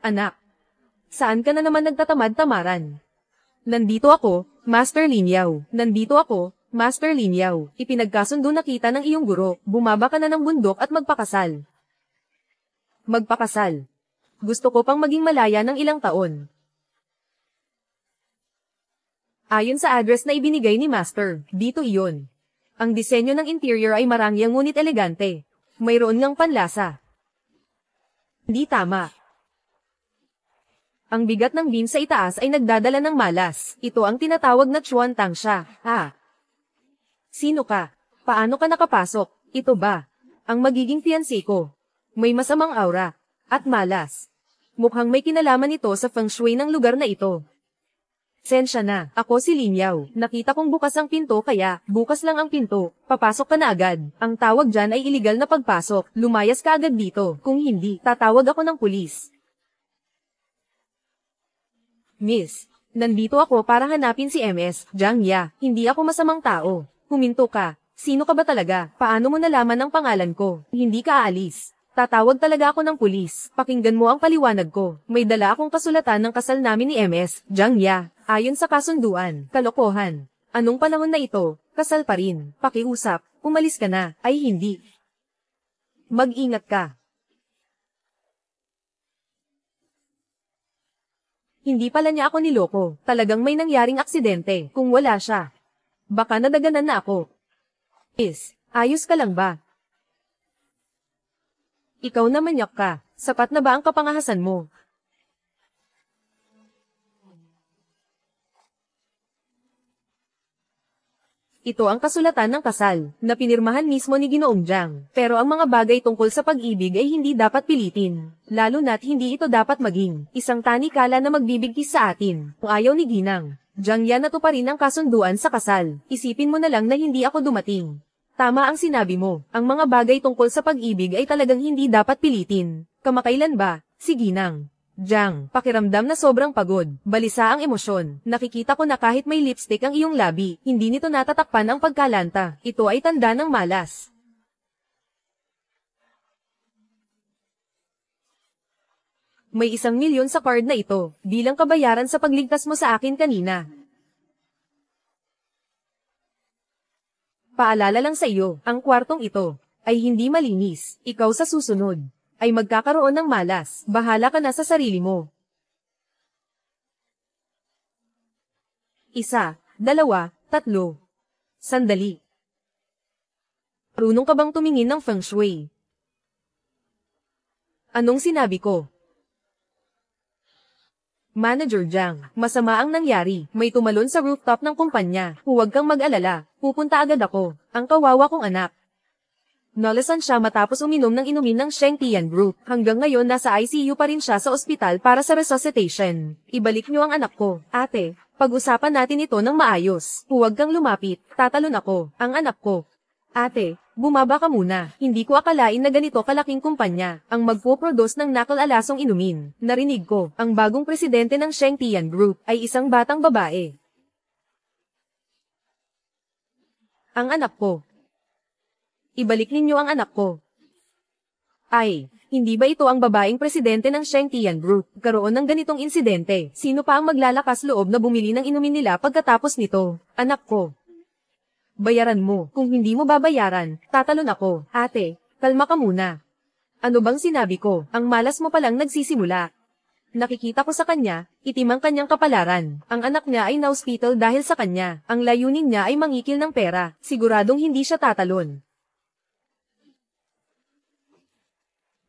Anak, saan ka na naman nagtatamad-tamaran? Nandito ako, Master Lin Yao. Nandito ako, Master Lin Yao. Ipinagkasundo na kita ng iyong guro, bumaba ka na ng bundok at magpakasal. Magpakasal. Gusto ko pang maging malaya ng ilang taon. Ayon sa address na ibinigay ni Master, dito iyon. Ang disenyo ng interior ay marangyang ngunit elegante. Mayroon ngang panlasa. Di tama. Ang bigat ng beam sa itaas ay nagdadala ng malas. Ito ang tinatawag na Chuan Tang siya. Sino ka? Paano ka nakapasok? Ito ba ang magiging fiancé ko? May masamang aura at malas. Mukhang may kinalaman ito sa feng shui ng lugar na ito. Sensya na, ako si Lin Yao. Nakita kong bukas ang pinto kaya, bukas lang ang pinto, papasok ka na agad. Ang tawag dyan ay iligal na pagpasok, lumayas ka agad dito. Kung hindi, tatawag ako ng pulis. Miss, nandito ako para hanapin si MS, Jiang Ya. Hindi ako masamang tao. Huminto ka. Sino ka ba talaga? Paano mo nalaman ang pangalan ko? Hindi ka aalis. Tatawag talaga ako ng pulis. Pakinggan mo ang paliwanag ko. May dala akong kasulatan ng kasal namin ni MS, Jiang Ya. Ayon sa kasunduan, kalokohan. Anong panahon na ito? Kasal pa rin. Pakiusap, umalis ka na. Ay hindi. Mag-ingat ka. Hindi pala niya ako niloko. Talagang may nangyaring aksidente. Kung wala siya, baka nadaganan na ako. Miss, ayos ka lang ba? Ikaw na manyak ka. Sapat na ba ang kapangahasan mo? Ito ang kasulatan ng kasal, na pinirmahan mismo ni Ginoong Jiang. Pero ang mga bagay tungkol sa pag-ibig ay hindi dapat pilitin. Lalo na't hindi ito dapat maging isang tanikala na magbibigkis sa atin. Kung ayaw ni Ginang, Jiang Ya na to pa rin ang kasunduan sa kasal. Isipin mo na lang na hindi ako dumating. Tama ang sinabi mo, ang mga bagay tungkol sa pag-ibig ay talagang hindi dapat pilitin. Kamakailan ba, si Ginang Jiang, pakiramdam na sobrang pagod, balisa ang emosyon. Nakikita ko na kahit may lipstick ang iyong labi, hindi nito natatakpan ang pagkalanta. Ito ay tanda ng malas. May 1,000,000 sa card na ito, bilang kabayaran sa pagligtas mo sa akin kanina. Paalala lang sa iyo, ang kwartong ito ay hindi malinis. Ikaw sa susunod ay magkakaroon ng malas. Bahala ka na sa sarili mo. 1, 2, 3. Sandali. Marunong ka bang tumingin ng feng shui? Anong sinabi ko? Manager Jiang, masama ang nangyari. May tumalon sa rooftop ng kumpanya. Huwag kang mag-alala. Pupunta agad ako. Ang kawawa kong anak. Nalasan siya matapos uminom ng inumin ng Shengtian Group. Hanggang ngayon nasa ICU pa rin siya sa ospital para sa resuscitation. Ibalik niyo ang anak ko. Ate, pag-usapan natin ito ng maayos. Huwag kang lumapit. Tatalon ako. Ang anak ko. Ate, bumaba ka muna. Hindi ko akalain na ganito kalaking kumpanya ang magpo-produce ng nakal-alasong inumin. Narinig ko, ang bagong presidente ng Shengtian Group ay isang batang babae. Ang anak ko. Ibalik ninyo ang anak ko. Ay, hindi ba ito ang babaeng presidente ng Shengtian Group? Karoon ng ganitong insidente. Sino pa ang maglalakas loob na bumili ng inumin nila pagkatapos nito? Anak ko. Bayaran mo. Kung hindi mo babayaran, tatalon ako. Ate, kalma ka muna. Ano bang sinabi ko? Ang malas mo palang nagsisimula. Nakikita ko sa kanya, itim ang kanyang kapalaran. Ang anak niya ay na-hospital dahil sa kanya. Ang layunin niya ay mangikil ng pera. Siguradong hindi siya tatalon.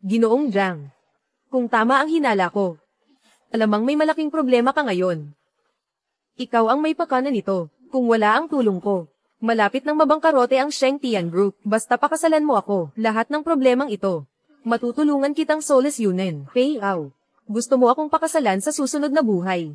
Ginoong Jiang, kung tama ang hinala ko, alamang may malaking problema ka ngayon. Ikaw ang may pakana nito, kung wala ang tulong ko. Malapit nang mabangkarote ang Shengtian Group, basta pakasalan mo ako, lahat ng problemang ito. Matutulungan kitang Soulless Yunen, Pei Ao. Gusto mo akong pakasalan sa susunod na buhay.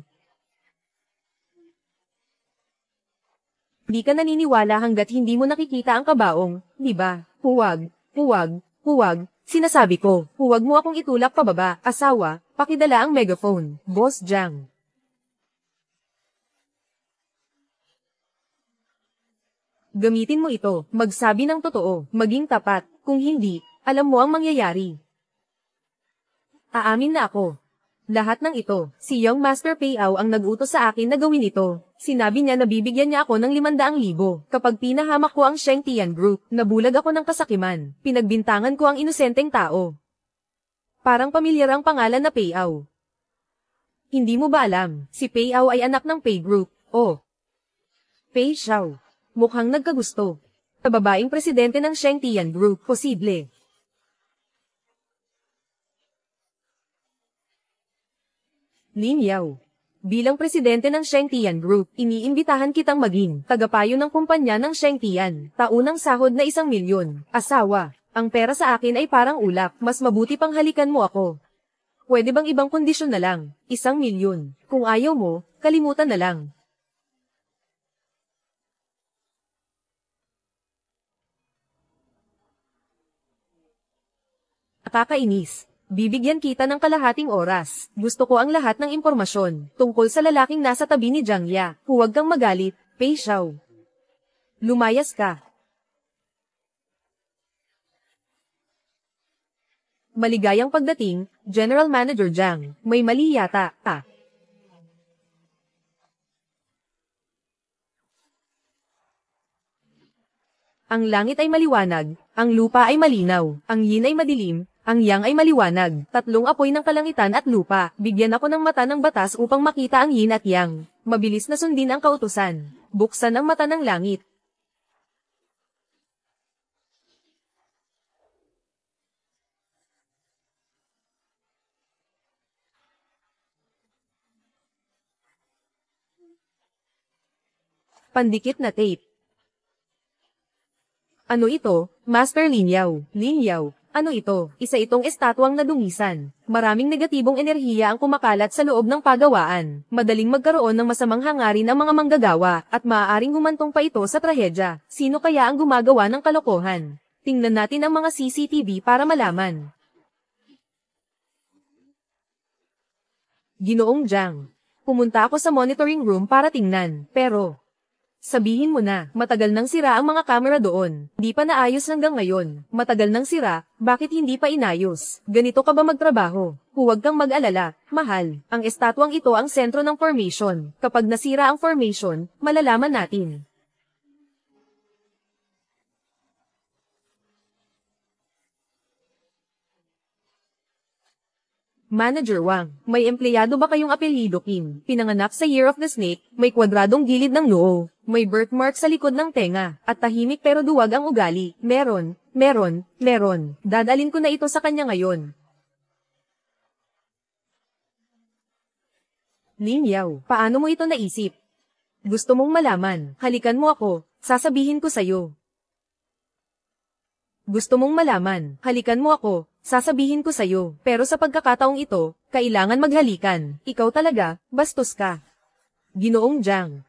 Di ka naniniwala hanggat hindi mo nakikita ang kabaong, di ba? Huwag, huwag, huwag. Sinasabi ko, huwag mo akong itulak pababa, asawa, pakidala ang megaphone, Boss Jiang. Gamitin mo ito, magsabi ng totoo, maging tapat, kung hindi, alam mo ang mangyayari. Aamin na ako. Lahat ng ito, si Young Master Payao ang nag-utos sa akin na gawin ito. Sinabi niya na bibigyan niya ako ng 500,000 kapag pinahamak ko ang Sheng Tian Group. Nabulag ako ng kasakiman. Pinagbintangan ko ang inosenteng tao. Parang pamilyar ang pangalan na Payao. Hindi mo ba alam, si Payao ay anak ng Pay Group, o Pay Xiao. Mukhang nagkagusto. Sa babaeng presidente ng Sheng Tian Group, posible. Lin Yao. Bilang presidente ng Sheng Tian Group, iniimbitahan kitang maging tagapayo ng kumpanya ng Sheng Tian. Taunang sahod na 1,000,000. Asawa. Ang pera sa akin ay parang ulap. Mas mabuti pang halikan mo ako. Pwede bang ibang kondisyon na lang? 1,000,000. Kung ayaw mo, kalimutan na lang. Nakakainis. Bibigyan kita ng kalahating oras. Gusto ko ang lahat ng impormasyon tungkol sa lalaking nasa tabi ni Jiang Ya. Huwag kang magalit, Pei Xiao. Lumayas ka. Maligayang pagdating, General Manager Jiang. May mali yata, Ang langit ay maliwanag, ang lupa ay malinaw, ang yin ay madilim, ang yang ay maliwanag. Tatlong apoy ng kalangitan at lupa. Bigyan ako ng mata ng batas upang makita ang yin at yang. Mabilis na sundin ang kautusan. Buksan ang mata ng langit. Pandikit na tape. Ano ito, Master Lin Yao? Lin Yao, ano ito? Isa itong estatwang nadungisan. Maraming negatibong enerhiya ang kumakalat sa loob ng pagawaan. Madaling magkaroon ng masamang hangarin ang mga manggagawa, at maaaring humantong pa ito sa trahedya. Sino kaya ang gumagawa ng kalokohan? Tingnan natin ang mga CCTV para malaman. Ginoong Jiang. Pumunta ako sa monitoring room para tingnan, pero sabihin mo na, matagal nang sira ang mga kamera doon. Hindi pa naayos hanggang ngayon. Matagal nang sira, bakit hindi pa inayos? Ganito ka ba magtrabaho? Huwag kang mag-alala, mahal. Ang estatwang ito ang sentro ng formation. Kapag nasira ang formation, malalaman natin. Manager Wang, may empleyado ba kayong apelyido Kim? Pinanganak sa Year of the Snake, may kwadradong gilid ng noo, may birthmark sa likod ng tenga, at tahimik pero duwag ang ugali. Meron. Dadalin ko na ito sa kanya ngayon. Lin Yao, paano mo ito naisip? Gusto mong malaman, halikan mo ako, sasabihin ko sa'yo. Gusto mong malaman, halikan mo ako, sasabihin ko sa'yo. Pero sa pagkakataong ito, kailangan maghalikan. Ikaw talaga, bastos ka. Ginoong Jiang.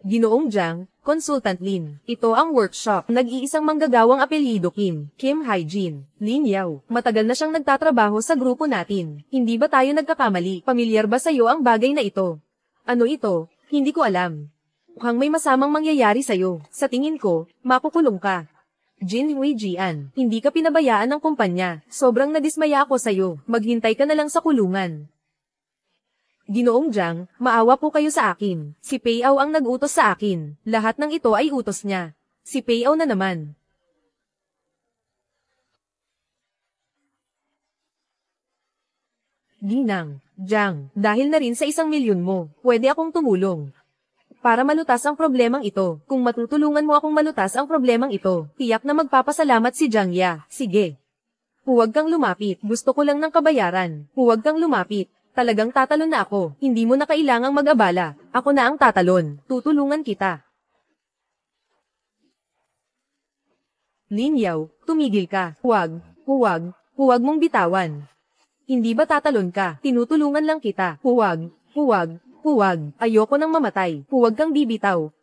Ginoong Jiang, Consultant Lin. Ito ang workshop. Nag-iisang manggagawang apelyido Kim. Kim Haijin. Lin Yao. Matagal na siyang nagtatrabaho sa grupo natin. Hindi ba tayo nagkakamali? Pamilyar ba sa'yo ang bagay na ito? Ano ito? Hindi ko alam. Mukhang may masamang mangyayari sa'yo. Sa tingin ko, makukulong ka. Jin Hui Jian, hindi ka pinabayaan ng kumpanya. Sobrang nadismaya ako sa'yo. Maghintay ka na lang sa kulungan. Ginoong Jiang, maawa po kayo sa akin. Si Payao ang nag-utos sa akin. Lahat ng ito ay utos niya. Si Payao na naman. Ginang, Jiang, dahil na rin sa 1,000,000 mo, pwede akong tumulong. Para malutas ang problemang ito. Kung matutulungan mo akong malutas ang problemang ito, tiyak na magpapasalamat si Jiang Ya. Sige. Huwag kang lumapit. Gusto ko lang ng kabayaran. Huwag kang lumapit. Talagang tatalon na ako. Hindi mo na kailangang mag-abala. Ako na ang tatalon. Tutulungan kita. Lin Yao, tumigil ka. Huwag mong bitawan. Hindi ba tatalon ka? Tinutulungan lang kita. Huwag, ayoko nang mamatay. Huwag kang bibitaw.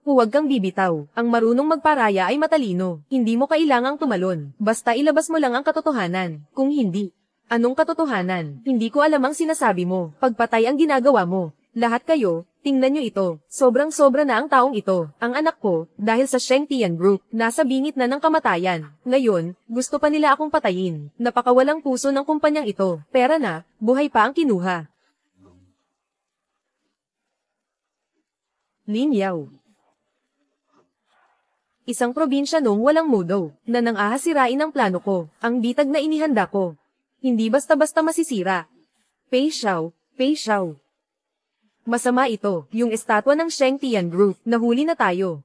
Ang marunong magparaya ay matalino. Hindi mo kailangang tumalon. Basta ilabas mo lang ang katotohanan. Kung hindi, anong katotohanan? Hindi ko alam ang sinasabi mo. Pagpatay ang ginagawa mo. Lahat kayo, tingnan nyo ito. Sobrang-sobra na ang taong ito. Ang anak ko, dahil sa Sheng Tian Group, nasa bingit na ng kamatayan. Ngayon, gusto pa nila akong patayin. Napakawalang puso ng kumpanyang ito. Pera na, buhay pa ang kinuha. Lin Yao. Isang probinsya noong walang mudo, na nang ahasirain ang plano ko, ang bitag na inihanda ko. Hindi basta-basta masisira. Pei Xiao, Pei Xiao. Masama ito, yung estatwa ng Sheng Tian Group, nahuli na tayo.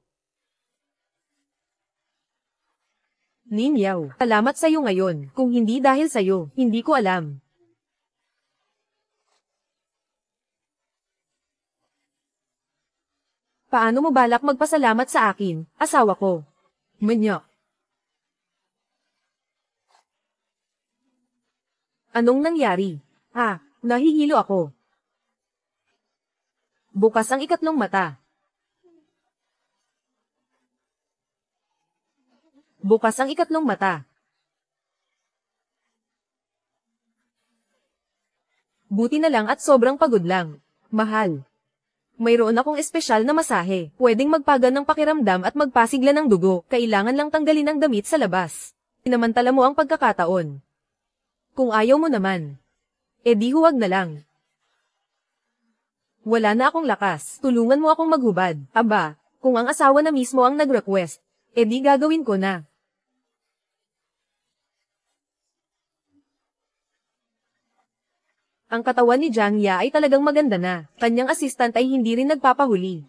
Lin Yao, salamat sa'yo ngayon, kung hindi dahil sa'yo, hindi ko alam. Paano mo balak magpasalamat sa akin, asawa ko? Manyak. Anong nangyari? Nahihilo ako. Bukas ang ikatlong mata. Bukas ang ikatlong mata. Buti na lang at sobrang pagod lang. Mahal. Mayroon akong espesyal na masahe. Pwedeng magpagan ng pakiramdam at magpasigla ng dugo. Kailangan lang tanggalin ang damit sa labas. Pinamantala mo ang pagkakataon. Kung ayaw mo naman, di huwag na lang. Wala na akong lakas. Tulungan mo akong maghubad. Aba, kung ang asawa na mismo ang nag-request, di gagawin ko na. Ang katawan ni Jiang Ya ay talagang maganda na. Kanyang assistant ay hindi rin nagpapahuli.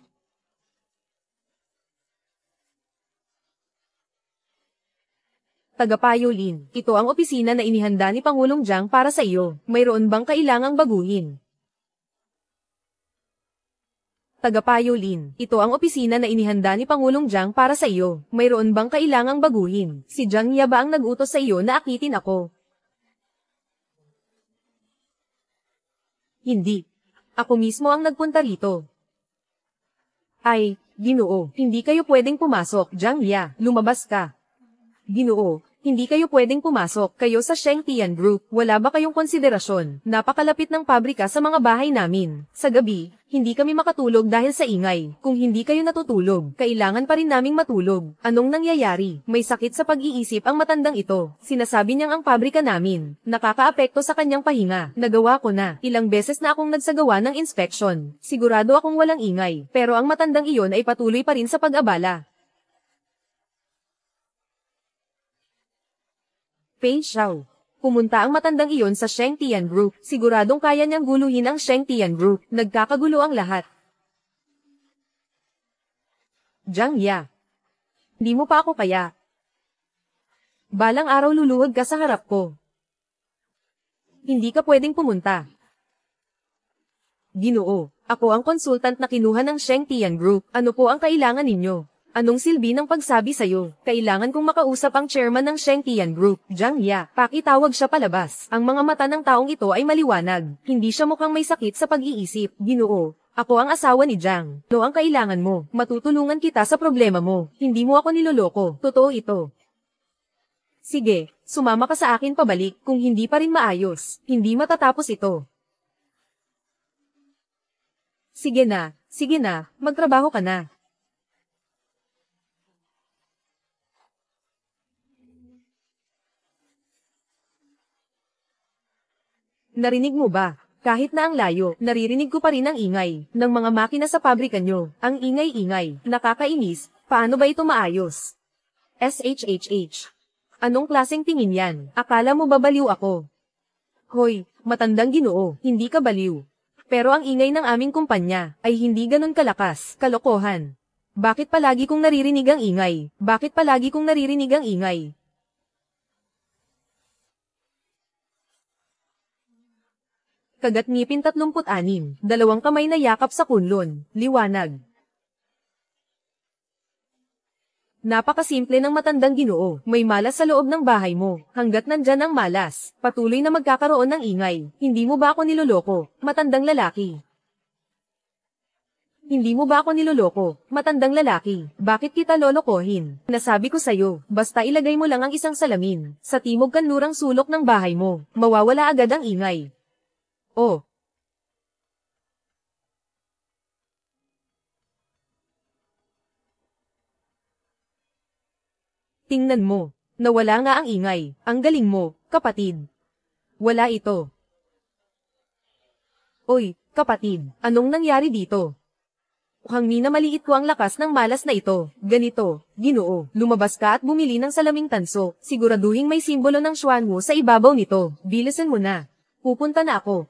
Tagapayo Lin, ito ang opisina na inihanda ni Pangulong Jiang para sa iyo. Mayroon bang kailangang baguhin? Tagapayo Lin, ito ang opisina na inihanda ni Pangulong Jiang para sa iyo. Mayroon bang kailangang baguhin? Si Jiang Ya ba ang nag-utos sa iyo na akitin ako? Hindi. Ako mismo ang nagpunta rito. Ay, Ginoo, hindi kayo pwedeng pumasok, Jiang Ya, lumabas ka. Ginoo, hindi kayo pwedeng pumasok, kayo sa Sheng Tian Group, wala ba kayong konsiderasyon? Napakalapit ng pabrika sa mga bahay namin. Sa gabi, hindi kami makatulog dahil sa ingay. Kung hindi kayo natutulog, kailangan pa rin naming matulog. Anong nangyayari? May sakit sa pag-iisip ang matandang ito. Sinasabi niyang ang pabrika namin, nakakaapekto sa kanyang pahinga. Nagawa ko na. Ilang beses na akong nagsagawa ng inspection. Sigurado akong walang ingay. Pero ang matandang iyon ay patuloy pa rin sa pag-abala. Pei Xiao. Pumunta ang matandang iyon sa Sheng Tian Group. Siguradong kaya niyang guluhin ang Sheng Tian Group. Nagkakagulo ang lahat. Jiang Ya. Hindi mo pa ako kaya. Balang araw luluhod ka sa harap ko. Hindi ka pwedeng pumunta. Ginoo, ako ang consultant na kinuha ng Sheng Tian Group. Ano po ang kailangan ninyo? Anong silbi ng pagsabi sa'yo? Kailangan kong makausap ang chairman ng Sheng Tian Group, Jiang Ya. Pakitawag siya palabas. Ang mga mata ng taong ito ay maliwanag. Hindi siya mukhang may sakit sa pag-iisip. Ginoo, ako ang asawa ni Jiang. Ano ang kailangan mo? Matutulungan kita sa problema mo. Hindi mo ako niloloko. Totoo ito. Sige, sumama ka sa akin pabalik. Kung hindi pa rin maayos, hindi matatapos ito. Sige na, magtrabaho ka na. Narinig mo ba? Kahit na ang layo, naririnig ko pa rin ang ingay ng mga makina sa pabrika nyo. Ang ingay-ingay, nakakainis, paano ba ito maayos? SHHH. Anong klaseng tingin yan? Akala mo ba baliw ako? Hoy, matandang Ginoo, hindi ka baliw. Pero ang ingay ng aming kumpanya ay hindi ganon kalakas, kalokohan. Bakit palagi kong naririnig ang ingay? Bakit palagi kong naririnig ang ingay? Kagat ngipin 36, dalawang kamay na yakap sa kunlon, liwanag. Napakasimple ng matandang Ginoo, may malas sa loob ng bahay mo, hanggat nandyan ang malas, patuloy na magkakaroon ng ingay, hindi mo ba ako niloloko, matandang lalaki? Hindi mo ba ako niloloko, matandang lalaki? Bakit kita lolokohin? Nasabi ko sa'yo, basta ilagay mo lang ang isang salamin, sa timog kanlurang sulok ng bahay mo, mawawala agad ang ingay. Oh. Tingnan mo, nawala nga ang ingay. Ang galing mo, kapatid. Wala ito. Oy, kapatid, anong nangyari dito? Hangmi na maliit ko ang lakas ng malas na ito. Ganito, Ginoo, lumabas ka at bumili ng salaming tanso. Siguraduhin may simbolo ng Xuanwu sa ibabaw nito. Bilisan mo na. Pupunta na ako.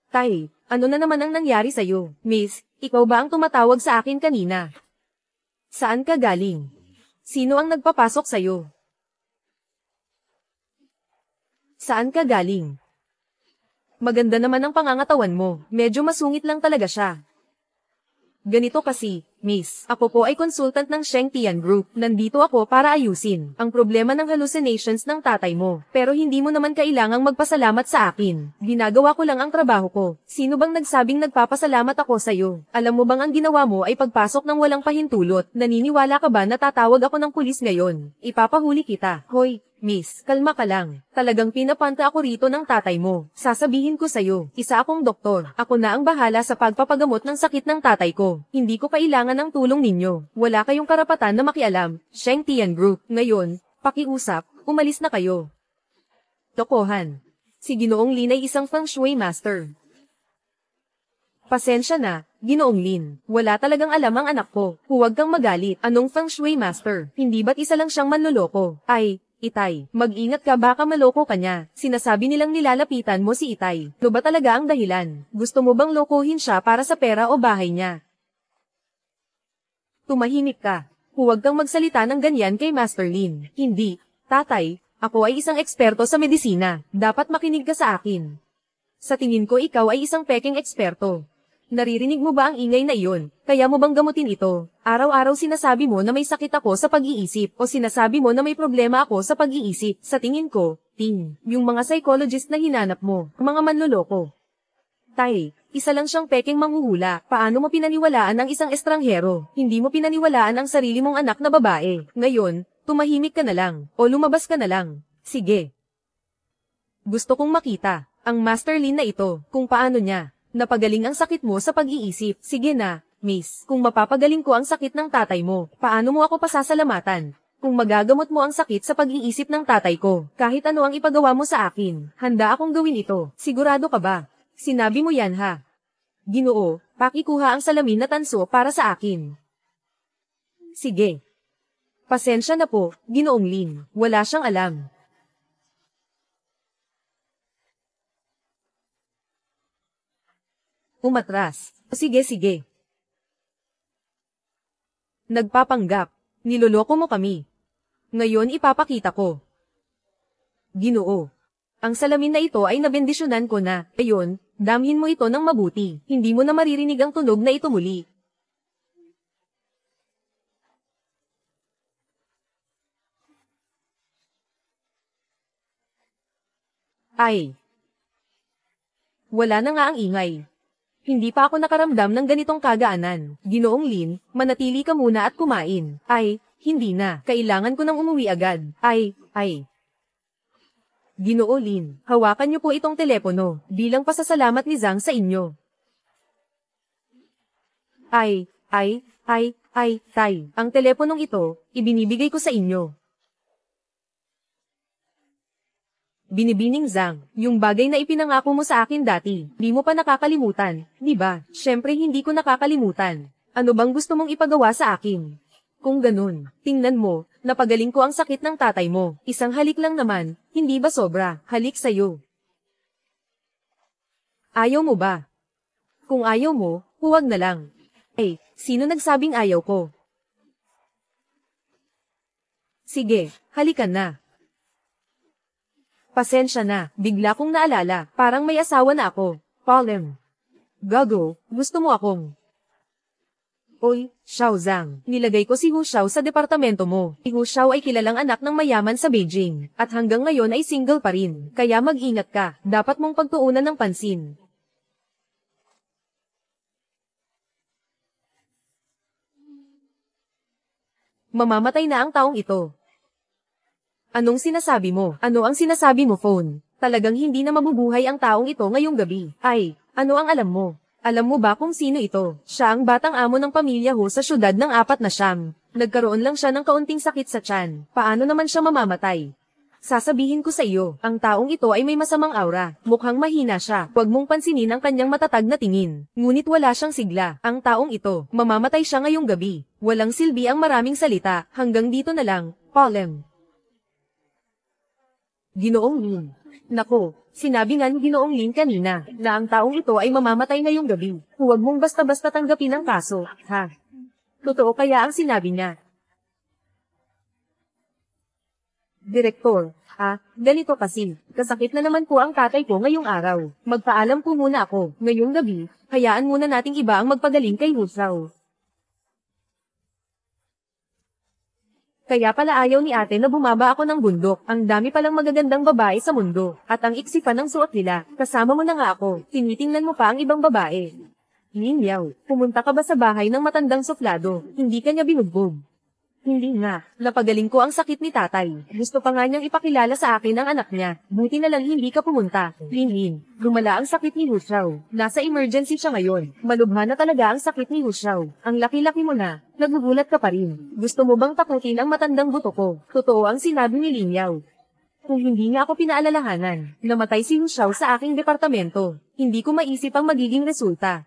Tay, ano na naman ang nangyari sa'yo? Miss, ikaw ba ang tumatawag sa akin kanina? Saan ka galing? Sino ang nagpapasok sa'yo? Saan ka galing? Maganda naman ang pangangatawan mo. Medyo masungit lang talaga siya. Ganito kasi, Miss, ako po ay consultant ng Sheng Tian Group. Nandito ako para ayusin ang problema ng hallucinations ng tatay mo. Pero hindi mo naman kailangang magpasalamat sa akin. Ginagawa ko lang ang trabaho ko. Sino bang nagsabing nagpapasalamat ako sa'yo? Alam mo bang ang ginawa mo ay pagpasok ng walang pahintulot? Naniniwala ka ba na tatawag ako ng pulis ngayon? Ipapahuli kita. Hoy, Miss, kalma ka lang. Talagang pinapanta ako rito ng tatay mo. Sasabihin ko sa'yo, isa akong doktor. Ako na ang bahala sa pagpapagamot ng sakit ng tatay ko. Hindi ko kailangan ng tulong ninyo. Wala kayong karapatan na makialam. Sheng Tian Group. Ngayon, pakiusap, umalis na kayo. Tokohan. Si Ginoong Lin ay isang feng shui master. Pasensya na, Ginoong Lin. Wala talagang alam ang anak ko. Huwag kang magalit. Anong feng shui master? Hindi ba't isa lang siyang manloloko? Ay, Itay, mag-ingat ka baka maloko ka niya. Sinasabi nilang nilalapitan mo si Itay. Ano ba talaga ang dahilan? Gusto mo bang lokohin siya para sa pera o bahay niya? Tumahimik ka. Huwag kang magsalita ng ganyan kay Master Lin. Hindi. Tatay, ako ay isang eksperto sa medisina. Dapat makinig ka sa akin. Sa tingin ko ikaw ay isang peking eksperto. Naririnig mo ba ang ingay na iyon? Kaya mo bang gamutin ito? Araw-araw sinasabi mo na may sakit ako sa pag-iisip o sinasabi mo na may problema ako sa pag-iisip. Sa tingin ko, yung mga psychologist na hinanap mo, mga manloloko. Tay, isa lang siyang peking manghuhula. Paano mo pinaniwalaan ang isang estranghero? Hindi mo pinaniwalaan ang sarili mong anak na babae. Ngayon, tumahimik ka na lang o lumabas ka na lang. Sige. Gusto kong makita ang Master Lin na ito kung paano niya napagaling ang sakit mo sa pag-iisip. Sige na, Miss. Kung mapapagaling ko ang sakit ng tatay mo, paano mo ako pasasalamatan? Kung magagamot mo ang sakit sa pag-iisip ng tatay ko, kahit ano ang ipagawa mo sa akin, handa akong gawin ito. Sigurado ka ba? Sinabi mo yan ha? Ginoo, pakikuha ang salamin na tanso para sa akin. Sige. Pasensya na po, Ginoong Lin. Wala siyang alam. Umatras. Sige. Nagpapanggap. Niloloko mo kami. Ngayon ipapakita ko. Ginoo. Ang salamin na ito ay nabendisyonan ko na. Ayon, damhin mo ito ng mabuti. Hindi mo na maririnig ang tunog na ito muli. Ay. Wala na nga ang ingay. Hindi pa ako nakaramdam ng ganitong kagaanan. Ginoong Lin, manatili ka muna at kumain. Ay, hindi na. Kailangan ko nang umuwi agad. Ay. Ginoo Lin, hawakan niyo po itong telepono, bilang pasasalamat ni Zhang sa inyo. Ay, Tay. Ang teleponong ito, ibinibigay ko sa inyo. Binibining Zhang, yung bagay na ipinangako mo sa akin dati, di mo pa nakakalimutan, di ba? Syempre hindi ko nakakalimutan. Ano bang gusto mong ipagawa sa akin? Kung ganun, tingnan mo, napagaling ko ang sakit ng tatay mo. Isang halik lang naman, hindi ba sobra? Halik sa'yo. Ayaw mo ba? Kung ayaw mo, huwag na lang. Eh, sino nagsabing ayaw ko? Sige, halikan na. Pasensya na, bigla kong naalala, parang may asawa na ako. Palem. Gago, gusto mo akong. Oy, Xiao Zhang, nilagay ko si Hu Xiao sa departamento mo. Si Hu Xiao ay kilalang anak ng mayaman sa Beijing, at hanggang ngayon ay single pa rin. Kaya mag-ingat ka, dapat mong pagtuunan ng pansin. Mamamatay na ang taong ito. Anong sinasabi mo? Ano ang sinasabi mo, phone? Talagang hindi na mabubuhay ang taong ito ngayong gabi. Ay, ano ang alam mo? Alam mo ba kung sino ito? Siya ang batang amo ng pamilya Ho sa syudad ng 4 na siyam. Nagkaroon lang siya ng kaunting sakit sa tiyan. Paano naman siya mamamatay? Sasabihin ko sa iyo, ang taong ito ay may masamang aura. Mukhang mahina siya. Huwag mong pansinin ang kanyang matatag na tingin. Ngunit wala siyang sigla. Ang taong ito, mamamatay siya ngayong gabi. Walang silbi ang maraming salita. Hanggang dito na lang, Palem. Ginoong Lin. Nako, sinabi nga ni Ginoong Lin kanina, na ang taong ito ay mamamatay ngayong gabi. Huwag mong basta-basta tanggapin ang kaso, ha? Totoo kaya ang sinabi niya. Direktor, ganito kasi, kasakit na naman po ang tatay ko ngayong araw. Magpaalam po muna ako, ngayong gabi, hayaan muna nating iba ang magpagaling kay Husraw. Kaya pala ayaw ni ate na bumaba ako ng bundok, ang dami palang magagandang babae sa mundo, at ang iksi pa ng suot nila, kasama mo na nga ako, tinitingnan mo pa ang ibang babae. Lin Yao, pumunta ka ba sa bahay ng matandang suplado, hindi ka niya binugbog? Hindi nga, napagaling ko ang sakit ni tatay. Gusto pa nga niyang ipakilala sa akin ang anak niya. Buti na lang hindi ka pumunta. Lin, lumala ang sakit ni Husraw. Nasa emergency siya ngayon. Malubha na talaga ang sakit ni Husraw. Ang laki-laki mo na. Nagugulat ka pa rin. Gusto mo bang takutin ang matandang buto ko? Totoo ang sinabi ni Lin Yao. Kung hindi nga ako pinaalalahanan, namatay si Husraw sa aking departamento. Hindi ko maisip ang magiging resulta.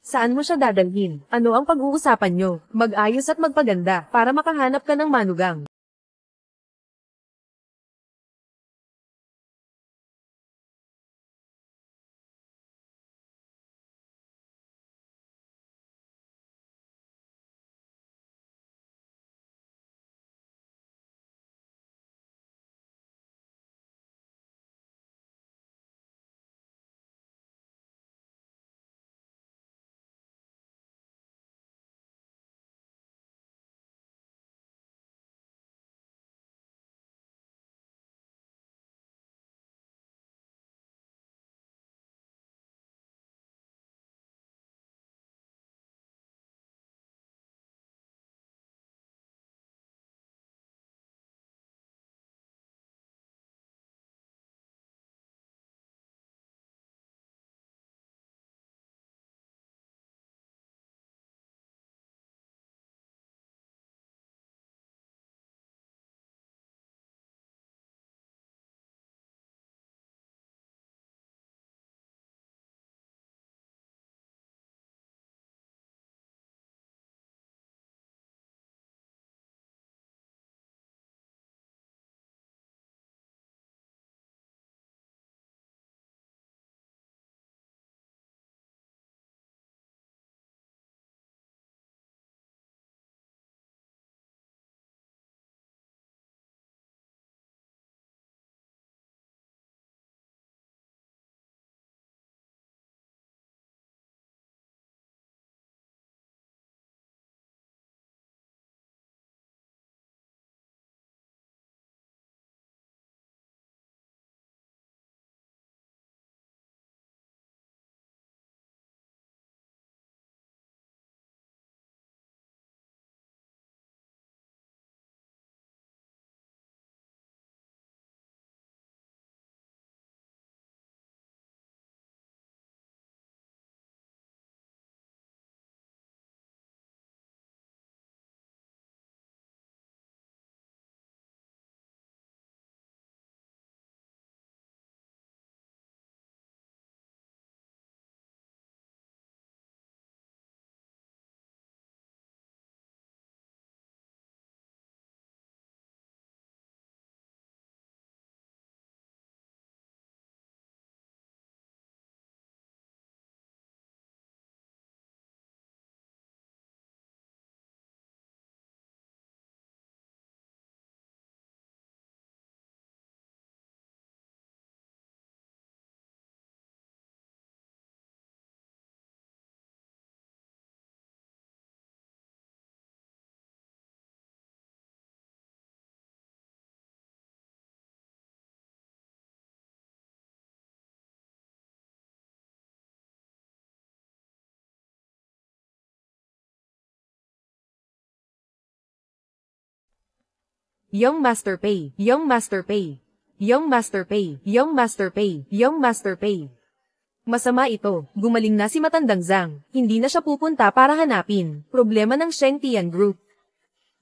Saan mo siya dadalhin? Ano ang pag-uusapan nyo? Mag-ayos at magpaganda para makahanap ka ng manugang. Young Master Pay, Young Master Pay, Young Master Pay, Young Master Pay, Young Master Pay. Masama ito, gumaling na si Matandang Zhang, hindi na siya pupunta para hanapin, problema ng Sheng Tian Group.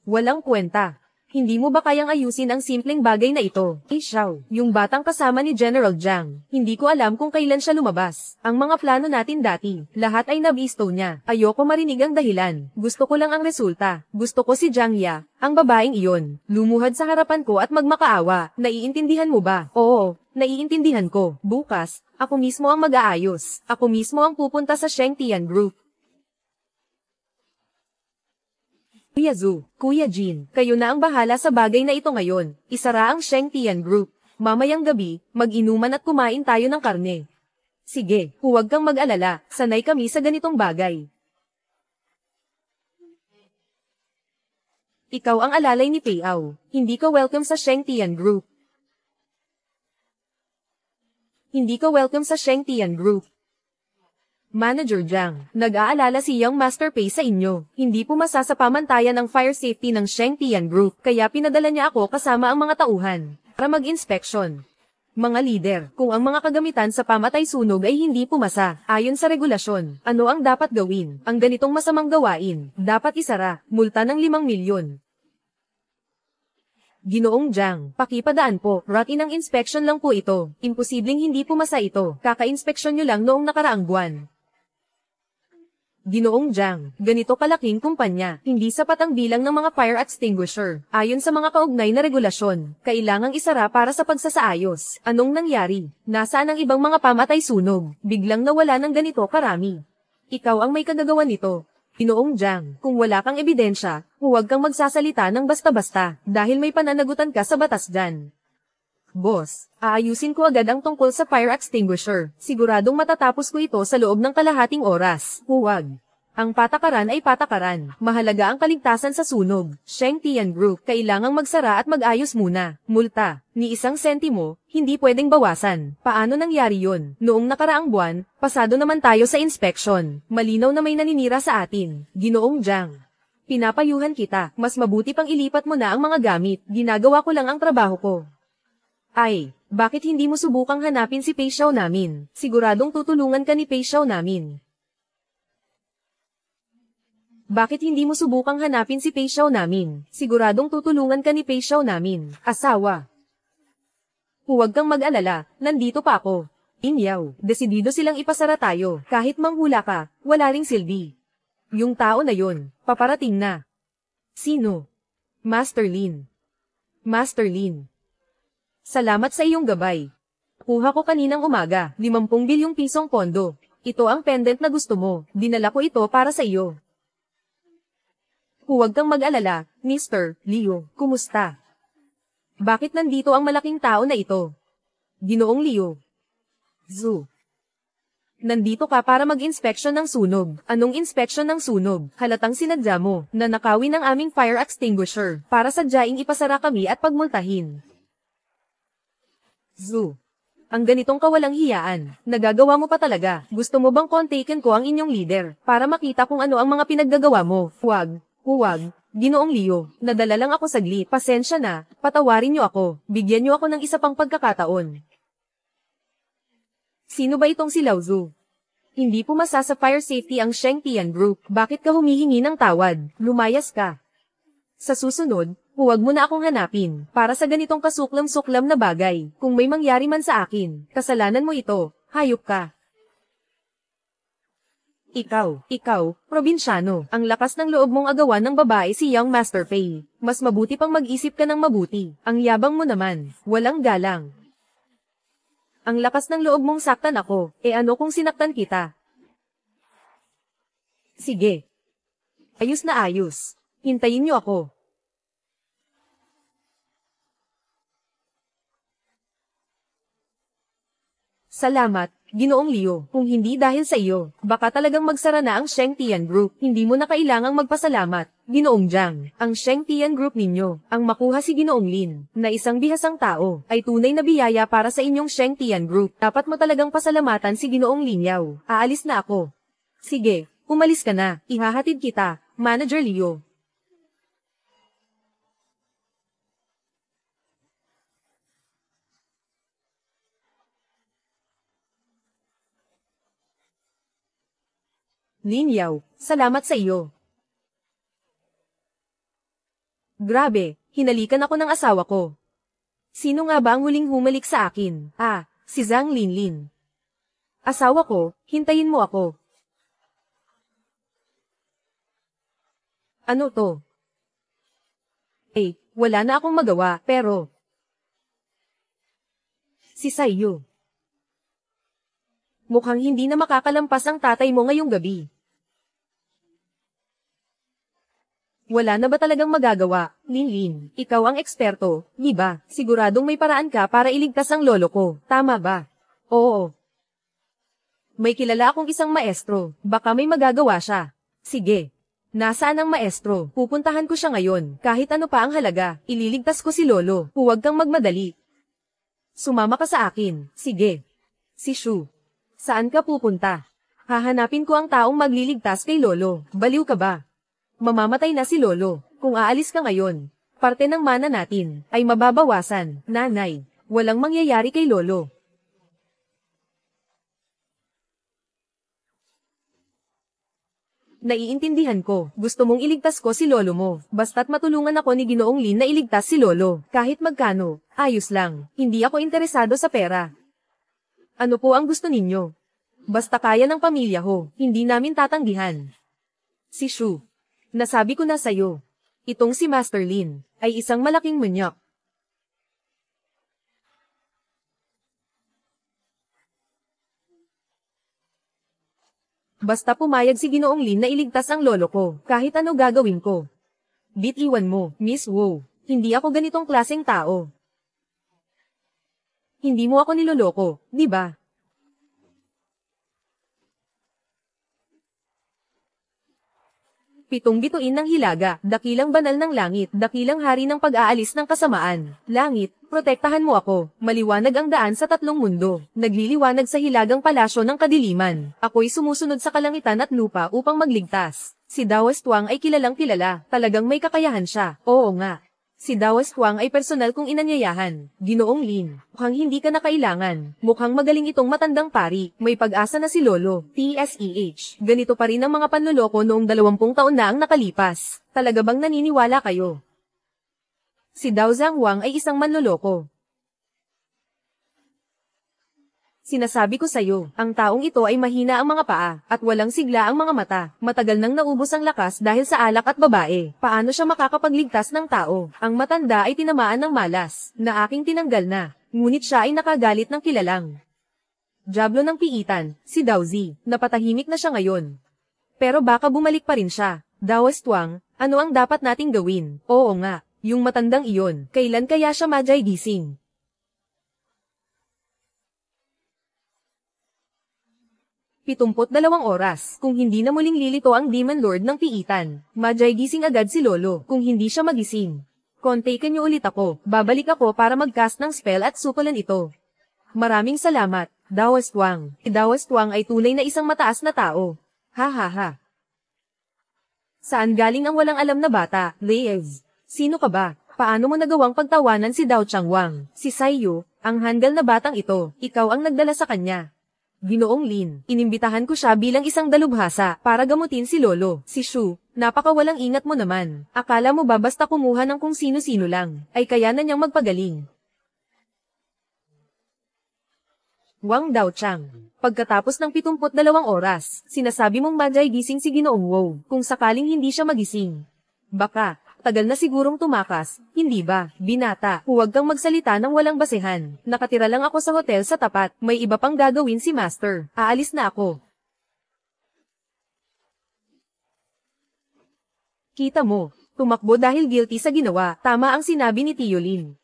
Walang kwenta. Hindi mo ba kayang ayusin ang simpleng bagay na ito? Xiao, yung batang kasama ni General Jiang. Hindi ko alam kung kailan siya lumabas. Ang mga plano natin dati, lahat ay nabisto niya. Ayoko marinig ang dahilan. Gusto ko lang ang resulta. Gusto ko si Jiang Ya, ang babaeng iyon. Lumuhad sa harapan ko at magmakaawa. Naiintindihan mo ba? Oo, naiintindihan ko. Bukas, ako mismo ang mag-aayos. Ako mismo ang pupunta sa Shengtian Group. Kuya Zhu, Kuya Jin, kayo na ang bahala sa bagay na ito ngayon. Isara ang Shengtian Group. Mamayang gabi, mag-inuman at kumain tayo ng karne. Sige, huwag kang mag-alala, sanay kami sa ganitong bagay. Ikaw ang alalay ni Peiao. Hindi ka welcome sa Shengtian Group. Hindi ka welcome sa Shengtian Group. Manager Jiang, nag-aalala si Young Master Pei sa inyo. Hindi pumasa sa pamantayan ng fire safety ng Shengtian Group, kaya pinadala niya ako kasama ang mga tauhan para mag-inspeksyon. Mga lider, kung ang mga kagamitan sa pamatay sunog ay hindi pumasa, ayon sa regulasyon, ano ang dapat gawin? Ang ganitong masamang gawain, dapat isara, multa ng 5 milyon. Ginoong Jiang, pakipadaan po, routine ng inspection lang po ito. Imposibleng hindi pumasa ito, kaka-inspeksyon nyo lang noong nakaraang buwan. Ginoong Jiang, ganito kalaking kumpanya, hindi sapat ang bilang ng mga fire extinguisher. Ayon sa mga kaugnay na regulasyon, kailangang isara para sa pagsasaayos. Anong nangyari? Nasaan ang ibang mga pamatay sunog? Biglang nawala ng ganito karami. Ikaw ang may kagagawan nito. Ginoong Jiang, kung wala kang ebidensya, huwag kang magsasalita ng basta-basta, dahil may pananagutan ka sa batas dyan. Boss, aayusin ko agad ang tungkol sa fire extinguisher. Siguradong matatapos ko ito sa loob ng kalahating oras. Huwag. Ang patakaran ay patakaran. Mahalaga ang kaligtasan sa sunog. Shengtian Group, kailangang magsara at mag-ayos muna. Multa, ni 1 sentimo, hindi pwedeng bawasan. Paano nangyari yon? Noong nakaraang buwan, pasado naman tayo sa inspection. Malinaw na may naninira sa atin. Ginoong Jiang, pinapayuhan kita. Mas mabuti pang ilipat mo na ang mga gamit. Ginagawa ko lang ang trabaho ko. Ay, bakit hindi mo subukang hanapin si Pei Xiao namin? Siguradong tutulungan ka ni Pei Xiao namin. Bakit hindi mo subukang hanapin si Pei Xiao namin? Siguradong tutulungan ka ni Pei Xiao namin. Asawa. Huwag kang mag-alala, nandito pa ako. Inyaw, desidido silang ipasara tayo. Kahit manghula ka, wala ring silbi. Yung tao na yon, paparating na. Sino? Master Lin. Master Lin. Salamat sa iyong gabay. Kuha ko kaninang umaga, 50 bilyong pisong pondo. Ito ang pendant na gusto mo. Dinala ko ito para sa iyo. Huwag kang mag-alala, Mr. Liu. Kumusta? Bakit nandito ang malaking tao na ito? Ginoong Liu. Zhu. Nandito ka para mag-inspeksyon ng sunog. Anong inspeksyon ng sunog? Halatang sinadya mo na nakawin ang aming fire extinguisher para sadyaing ipasara kami at pagmultahin. Zhu. Ang ganitong kawalang hiyaan, nagagawa mo pa talaga. Gusto mo bang kontakin ko ang inyong leader, para makita kung ano ang mga pinaggagawa mo? Huwag, huwag, Ginoong Liu, nadala lang ako saglit. Pasensya na, patawarin niyo ako, bigyan niyo ako ng isa pang pagkakataon. Sino ba itong si Lao Zhu? Hindi pumasa sa fire safety ang Shengtian Group. Bakit ka humihingi ng tawad? Lumayas ka. Sa susunod, huwag mo na akong hanapin, para sa ganitong kasuklam-suklam na bagay. Kung may mangyari man sa akin, kasalanan mo ito, hayop ka. Ikaw, probinsyano, ang lakas ng loob mong agawan ng babae si Young Master Pei. Mas mabuti pang mag-isip ka ng mabuti. Ang yabang mo naman, walang galang. Ang lakas ng loob mong saktan ako, ano kung sinaktan kita? Sige. Ayos na ayos. Hintayin niyo ako. Salamat, Ginoong Liu. Kung hindi dahil sa iyo, baka talagang magsara na ang Shengtian Group. Hindi mo na kailangang magpasalamat, Ginoong Jiang. Ang Shengtian Group ninyo, ang makuha si Ginoong Lin, na isang bihasang tao, ay tunay na biyaya para sa inyong Shengtian Group. Dapat mo talagang pasalamatan si Ginoong Lin Yao. Aalis na ako. Sige, umalis ka na. Ihahatid kita, Manager Liu. Lin Yao, salamat sa iyo. Grabe, hinalikan ako ng asawa ko. Sino nga ba ang huling humalik sa akin? Ah, si Zhang Linlin. Asawa ko, hintayin mo ako. Ano to? Wala na akong magawa, pero... Si Saiyu. Mukhang hindi na makakalampas ang tatay mo ngayong gabi. Wala na ba talagang magagawa? Linlin, ikaw ang eksperto, di ba? Siguradong may paraan ka para iligtas ang lolo ko, tama ba? Oo. May kilala akong isang maestro, baka may magagawa siya. Sige. Nasaan ang maestro? Pupuntahan ko siya ngayon, kahit ano pa ang halaga, ililigtas ko si lolo, huwag kang magmadali. Sumama ka sa akin, sige. Si Shu. Saan ka pupunta? Hahanapin ko ang taong magliligtas kay lolo, baliw ka ba? Mamamatay na si lolo, kung aalis ka ngayon. Parte ng mana natin, ay mababawasan, nanay. Walang mangyayari kay lolo. Naiintindihan ko, gusto mong iligtas ko si lolo mo, basta't matulungan ako ni Ginoong Lin na iligtas si lolo, kahit magkano, ayos lang, hindi ako interesado sa pera. Ano po ang gusto ninyo? Basta kaya ng pamilya ho, hindi namin tatanggihan. Si Shu. Nasabi ko na sa'yo. Itong si Master Lin, ay isang malaking manyak. Basta pumayag si Ginoong Lin na iligtas ang lolo ko, kahit ano gagawin ko. Bitiwan mo, Miss Wu, hindi ako ganitong klaseng tao. Hindi mo ako niloloko, di ba? Pitong bituin ng hilaga, dakilang banal ng langit, dakilang hari ng pag-aalis ng kasamaan. Langit, protektahan mo ako, maliwanag ang daan sa tatlong mundo, nagliliwanag sa hilagang palasyo ng kadiliman. Ako'y sumusunod sa kalangitan at lupa upang magligtas. Si Daoist Wang ay kilalang kilala, talagang may kakayahan siya, oo nga. Si Daoist Wang ay personal kong inanyayahan. Ginoong Lin, mukhang hindi ka na kailangan. Mukhang magaling itong matandang pari, may pag-asa na si Lolo, TSEH. Ganito pa rin ang mga panloloko noong 20 taon na ang nakalipas. Talaga bang naniniwala kayo? Si Dao Zhang Wang ay isang manloloko. Sinasabi ko sa'yo, ang taong ito ay mahina ang mga paa, at walang sigla ang mga mata. Matagal nang naubos ang lakas dahil sa alak at babae. Paano siya makakapagligtas ng tao? Ang matanda ay tinamaan ng malas, na aking tinanggal na. Ngunit siya ay nakagalit ng kilalang Diablo ng piitan, si Daozi. Napatahimik na siya ngayon. Pero baka bumalik pa rin siya. Daoist Wang, ano ang dapat nating gawin? Oo nga, yung matandang iyon, kailan kaya siya majay gising? 72 oras, kung hindi na muling lilito ang Demon Lord ng piitan. Majay gising agad si Lolo, kung hindi siya magising. Kontakin niyo ulit ako, babalik ako para mag-cast ng spell at sukulan ito. Maraming salamat, Daoist Wang. Si Daoist Wang ay tunay na isang mataas na tao. Ha ha ha. Saan galing ang walang alam na bata, Liz? Sino ka ba? Paano mo nagawang pagtawanan si Dao Changwang? Si Saiyu, ang handal na batang ito, ikaw ang nagdala sa kanya. Ginoong Lin, inimbitahan ko siya bilang isang dalubhasa para gamutin si Lolo. Si Shu, napakawalang ingat mo naman. Akala mo ba basta kumuha ng kung sino-sino lang, ay kaya na niyang magpagaling? Wang Daochang. Pagkatapos ng 72 oras, sinasabi mong majay gising si Ginoong Wu, kung sakaling hindi siya magising. Baka, tagal na sigurong tumakas, hindi ba, binata? Huwag kang magsalita ng walang basehan. Nakatira lang ako sa hotel sa tapat, may iba pang gagawin si Master. Aalis na ako. Kita mo, tumakbo dahil guilty sa ginawa, tama ang sinabi ni Tio Lin.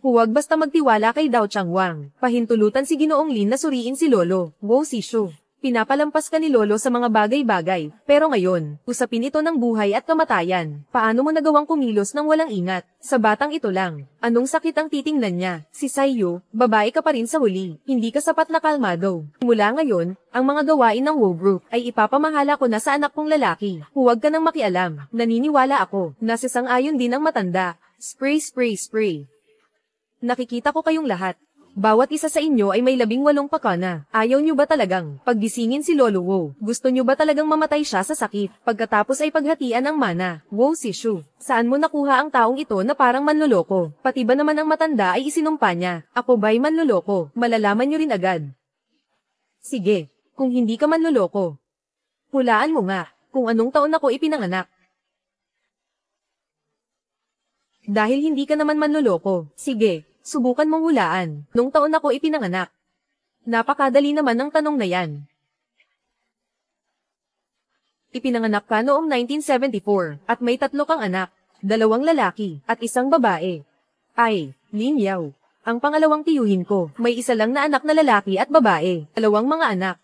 Huwag basta magtiwala kay Dao Changwang. Pahintulutan si Ginoong Lin na suriin si Lolo. Wow si Shu. Pinapalampas ka ni Lolo sa mga bagay-bagay, pero ngayon, usapin ito ng buhay at kamatayan. Paano mo nagawang kumilos ng walang ingat? Sa batang ito lang, anong sakit ang titingnan niya? Si Saiyu, babae ka pa rin sa huli, hindi ka sapat na kalmado. Mula ngayon, ang mga gawain ng Wu Group ay ipapamahala ko na sa anak kong lalaki. Huwag ka nang makialam, naniniwala ako, nasasang-ayon din ang matanda. Spray spray spray. Nakikita ko kayong lahat. Bawat isa sa inyo ay may 18 pakana. Ayaw nyo ba talagang paggisingin si Lolo Wow? Gusto nyo ba talagang mamatay siya sa sakit? Pagkatapos ay paghatian ang mana. Wow Sishu, saan mo nakuha ang taong ito na parang manloloko? Pati ba naman ang matanda ay isinumpa niya? Ako ba'y manloloko? Malalaman nyo rin agad. Sige, kung hindi ka manloloko, hulaan mo nga kung anong taon ako ipinanganak. Dahil hindi ka naman manloloko, sige, subukan mong hulaan, nung taon ako ipinanganak. Napakadali naman ang tanong na yan. Ipinanganak ka noong 1974, at may 3 kang anak, 2 lalaki, at 1 babae. Ay, Lin Yao. Ang pangalawang tiyuhin ko, may 1 lang na anak na lalaki at babae, 2 mga anak.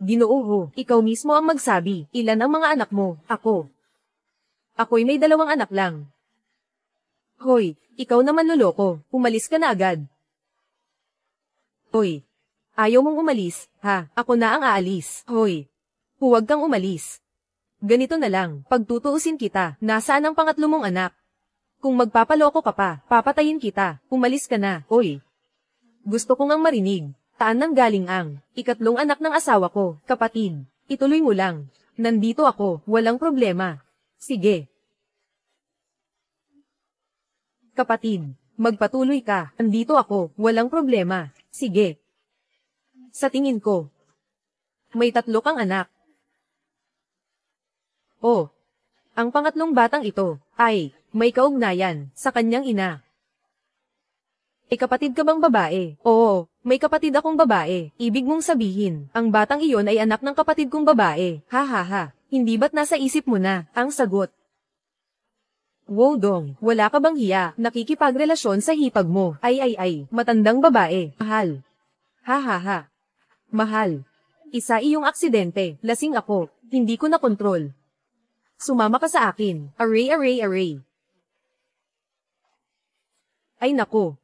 Ginoo, ikaw mismo ang magsabi, ilan ang mga anak mo? Ako. Ako'y may 2 anak lang. Hoy, ikaw naman loloko, umalis ka na agad. Hoy, ayaw mong umalis, ha? Ako na ang aalis. Hoy, huwag kang umalis. Ganito na lang, pagtutuusin kita, nasaan ang pangatlo mong anak? Kung magpapaloko ka pa, papatayin kita, umalis ka na. Hoy, gusto ko ngang marinig, taan nang galing ang 3 anak ng asawa ko, kapatid. Ituloy mo lang, nandito ako, walang problema. Sige. Kapatid, magpatuloy ka, andito ako, walang problema, sige. Sa tingin ko, may 3 kang anak. Oh, ang pangatlong batang ito, ay, may kaugnayan, sa kanyang ina. May kapatid ka bang babae? Oo, may kapatid akong babae, ibig mong sabihin, ang batang iyon ay anak ng kapatid kong babae, ha ha ha, hindi ba't nasa isip mo na, ang sagot? Wow Dong, wala ka bang hiya? Nakikipagrelasyon sa hipag mo. Ay, matandang babae. Mahal. Ha ha ha. Mahal. Isa iyong aksidente. Lasing ako. Hindi ko na kontrol. Sumama ka sa akin. Array. Ay nako.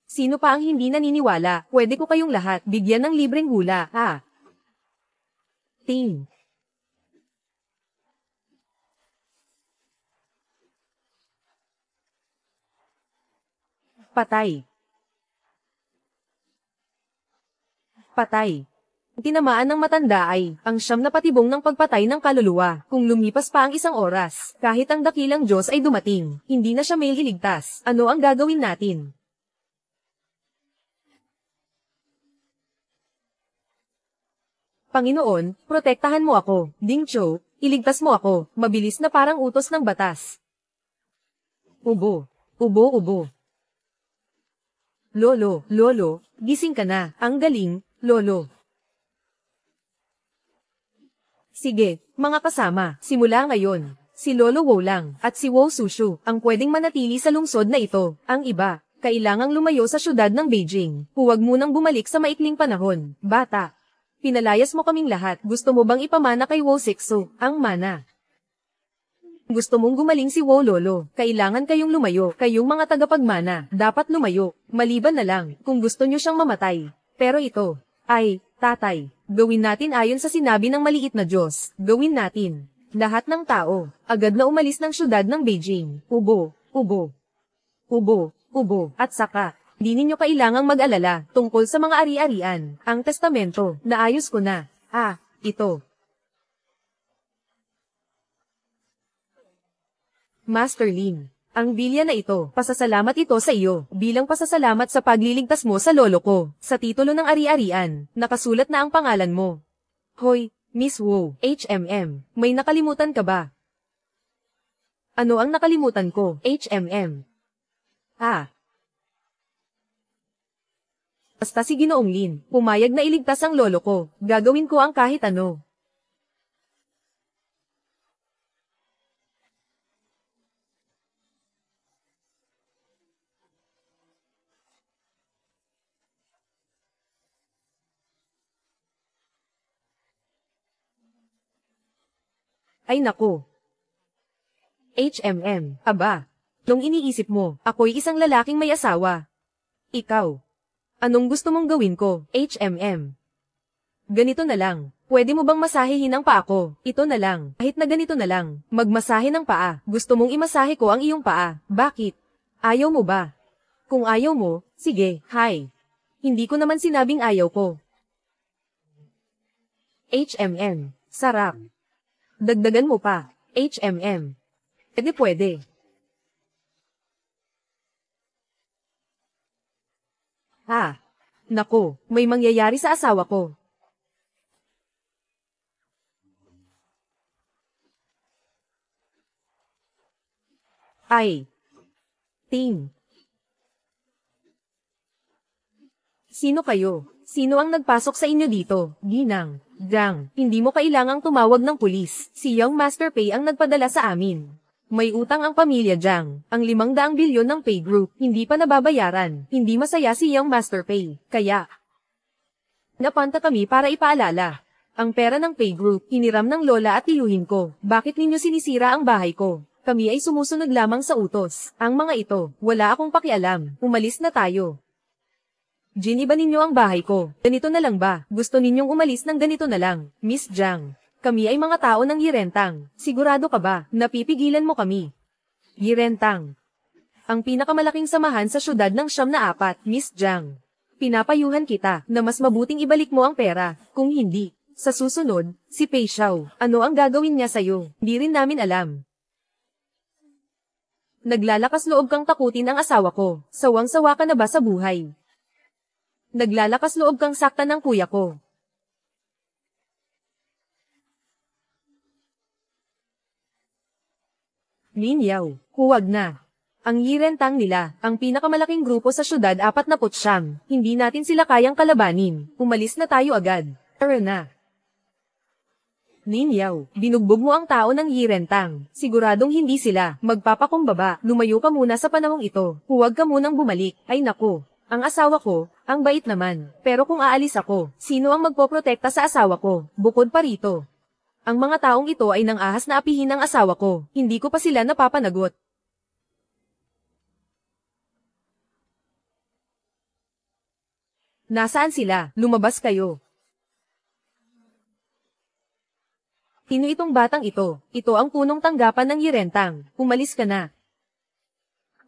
Sino pa ang hindi naniniwala? Pwede ko kayong lahat bigyan ng libreng hula, ha? Ting. Patay. Patay. Tinamaan ng matanda ay ang siyam na patibong ng pagpatay ng kaluluwa. Kung lumipas pa ang 1 oras, kahit ang dakilang Diyos ay dumating, hindi na siya may iligtas. Ano ang gagawin natin? Panginoon, protektahan mo ako. Ding Cho, iligtas mo ako. Mabilis na parang utos ng batas. Ubo. Lolo, gising ka na. Ang galing, Lolo. Sige, mga kasama, simula ngayon, si Lolo Wow lang, at si Wow Sushu, ang pwedeng manatili sa lungsod na ito. Ang iba, kailangang lumayo sa syudad ng Beijing. Huwag munang bumalik sa maikling panahon. Bata, pinalayas mo kaming lahat. Gusto mo bang ipamana kay Wow Sixu, ang mana? Gusto mong gumaling si Wow Lolo, kailangan kayong lumayo, kayong mga tagapagmana, dapat lumayo, maliban na lang, kung gusto nyo siyang mamatay. Pero ito, ay, tatay, gawin natin ayon sa sinabi ng maliit na Diyos, gawin natin. Lahat ng tao, agad na umalis ng syudad ng Beijing, ubo, at saka, di ninyo kailangang mag-alala, tungkol sa mga ari-arian, ang testamento, naayos ko na, ito. Master Lin, ang bilya na ito, pasasalamat ito sa iyo, bilang pasasalamat sa pagliligtas mo sa lolo ko. Sa titulo ng ari-arian, nakasulat na ang pangalan mo. Hoy, Miss Wu, HMM, may nakalimutan ka ba? Ano ang nakalimutan ko, HMM? Basta si Ginoong Lin, pumayag na iligtas ang lolo ko, gagawin ko ang kahit ano. Ay naku. HMM, aba. Nung iniisip mo, ako'y isang lalaking may asawa. Ikaw. Anong gusto mong gawin ko, HMM? Ganito na lang. Pwede mo bang masahihin ang paa ko? Ito na lang. Kahit na ganito na lang. Magmasahe ng paa. Gusto mong imasahe ko ang iyong paa. Bakit? Ayaw mo ba? Kung ayaw mo, sige, hi. Hindi ko naman sinabing ayaw ko. Sarap. Dagdagan mo pa, Edi pwede. Naku, may mangyayari sa asawa ko. Team. Sino kayo? Sino ang nagpasok sa inyo dito? Ginang, Gang, hindi mo kailangang tumawag ng pulis. Si Young Master Pay ang nagpadala sa amin. May utang ang pamilya Jang. Ang 500 bilyon ng Pay Group, hindi pa nababayaran. Hindi masaya si Young Master Pay. Kaya, napunta kami para ipaalala. Ang pera ng Pay Group, hiniram ng lola at tiyuhin ko. Bakit ninyo sinisira ang bahay ko? Kami ay sumusunod lamang sa utos. Ang mga ito, wala akong pakialam. Umalis na tayo. Giniba ninyo ang bahay ko. Ganito na lang ba? Gusto ninyong umalis ng ganito na lang, Miss Jang? Kami ay mga tao ng Yirentang. Sigurado ka ba? Napipigilan mo kami. Yirentang. Ang pinakamalaking samahan sa syudad ng 94, Miss Jang. Pinapayuhan kita na mas mabuting ibalik mo ang pera. Kung hindi, sa susunod, si Pei Xiao, ano ang gagawin niya sa'yo? Di rin namin alam. Naglalakas loob kang takutin ang asawa ko. Sawang-sawa ka na ba sa buhay? Naglalakas loob kang saktan ng kuya ko. Lin Yao, huwag na. Ang Yirentang nila, ang pinakamalaking grupo sa syudad 49, hindi natin sila kayang kalabanin. Umalis na tayo agad. Tara na. Lin Yao, binugbog mo ang tao ng Yirentang. Siguradong hindi sila magpapakumbaba. Lumayo ka muna sa panahong ito. Huwag ka munang bumalik. Ay naku, ang asawa ko, ang bait naman. Pero kung aalis ako, sino ang magpoprotekta sa asawa ko? Bukod pa rito. Ang mga taong ito ay nang ahas na apihin ng asawa ko. Hindi ko pa sila napapanagot. Nasaan sila? Lumabas kayo. Sino itong batang ito? Ito ang punong tanggapan ng Yirentang. Umalis ka na.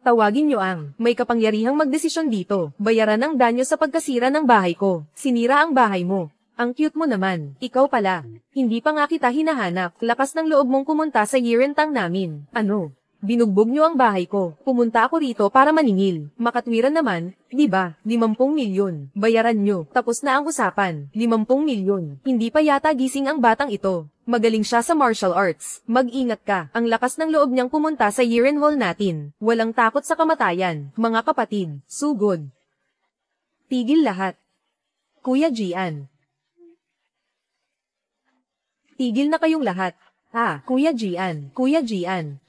Tawagin niyo ang may kapangyarihang magdesisyon dito. Bayaran ang danyo sa pagkasira ng bahay ko. Sinira ang bahay mo. Ang cute mo naman. Ikaw pala. Hindi pa nga kita hinahanap. Lakas ng loob mong pumunta sa Yirentang namin. Ano? Binugbog niyo ang bahay ko. Pumunta ako rito para maningil. Makatwiran naman, di ba? 50 milyon. Bayaran niyo. Tapos na ang usapan. 50 milyon. Hindi pa yata gising ang batang ito. Magaling siya sa martial arts. Mag-ingat ka. Ang lakas ng loob niyang pumunta sa Yiren Hall natin. Walang takot sa kamatayan. Mga kapatid, sugod. Tigil lahat. Kuya Jian. Tigil na kayong lahat. Kuya Jian. Kuya Jian.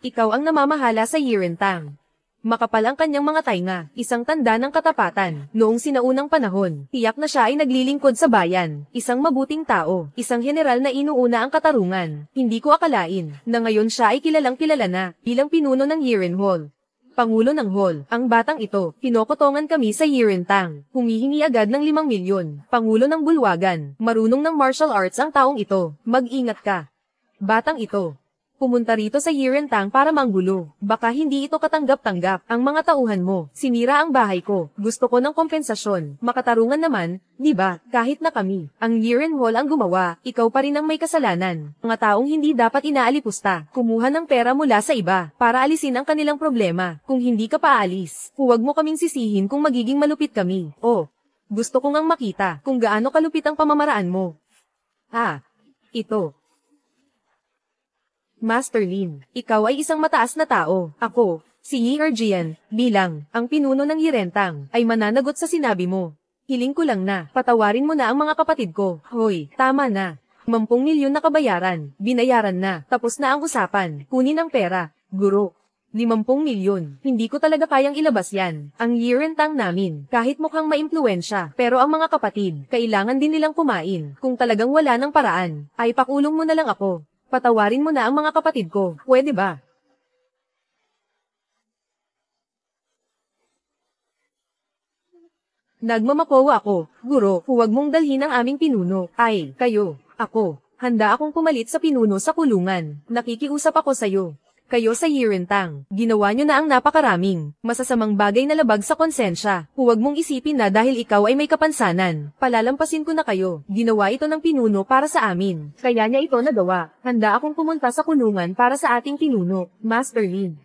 Ikaw ang namamahala sa Yirentang. Makapal ang kanyang mga tainga, isang tanda ng katapatan. Noong sinaunang panahon, tiyak na siya ay naglilingkod sa bayan. Isang mabuting tao, isang general na inuuna ang katarungan. Hindi ko akalain na ngayon siya ay kilalang kilala na bilang pinuno ng Yiren Hall. Pangulo ng Hall, ang batang ito, kinokotongan kami sa Yirentang. Humihingi agad ng 5 milyon. Pangulo ng bulwagan, marunong ng martial arts ang taong ito. Mag-ingat ka. Batang ito. Pumunta rito sa Yirentang para manggulo. Baka hindi ito katanggap-tanggap. Ang mga tauhan mo, sinira ang bahay ko. Gusto ko ng kompensasyon. Makatarungan naman, di ba? Kahit na kami. Ang Yiren Hall ang gumawa, ikaw pa rin ang may kasalanan. Mga taong hindi dapat inaalipusta. Kumuha ng pera mula sa iba, para alisin ang kanilang problema. Kung hindi ka paalis, huwag mo kaming sisihin kung magiging malupit kami. Gusto ko ngang makita kung gaano kalupit ang pamamaraan mo. Ito. Master Lin, ikaw ay isang mataas na tao. Ako, si Yi Erjian, bilang ang pinuno ng Yirentang, ay mananagot sa sinabi mo. Hiling ko lang na, patawarin mo na ang mga kapatid ko. Hoy, tama na. 50 milyon na kabayaran, binayaran na, tapos na ang usapan. Kunin ang pera, guro. 50 milyon, hindi ko talaga kayang ilabas yan. Ang Yirentang namin, kahit mukhang maimpluwensya, pero ang mga kapatid, kailangan din nilang kumain. Kung talagang wala ng paraan, ay pakulong mo na lang ako. Patawarin mo na ang mga kapatid ko, pwede ba? Nagmamakowa ako, guro, huwag mong dalhin ang aming pinuno. Ay, kayo, ako, Handa akong pumalit sa pinuno sa kulungan. Nakikiusap ako sa'yo. Kayo sa Yirentang, ginawa nyo na ang napakaraming, masasamang bagay na labag sa konsensya. Huwag mong isipin na dahil ikaw ay may kapansanan, palalampasin ko na kayo. Ginawa ito ng pinuno para sa amin. Kaya niya ito nagawa. Handa akong pumunta sa kulungan para sa ating pinuno, Master Lin.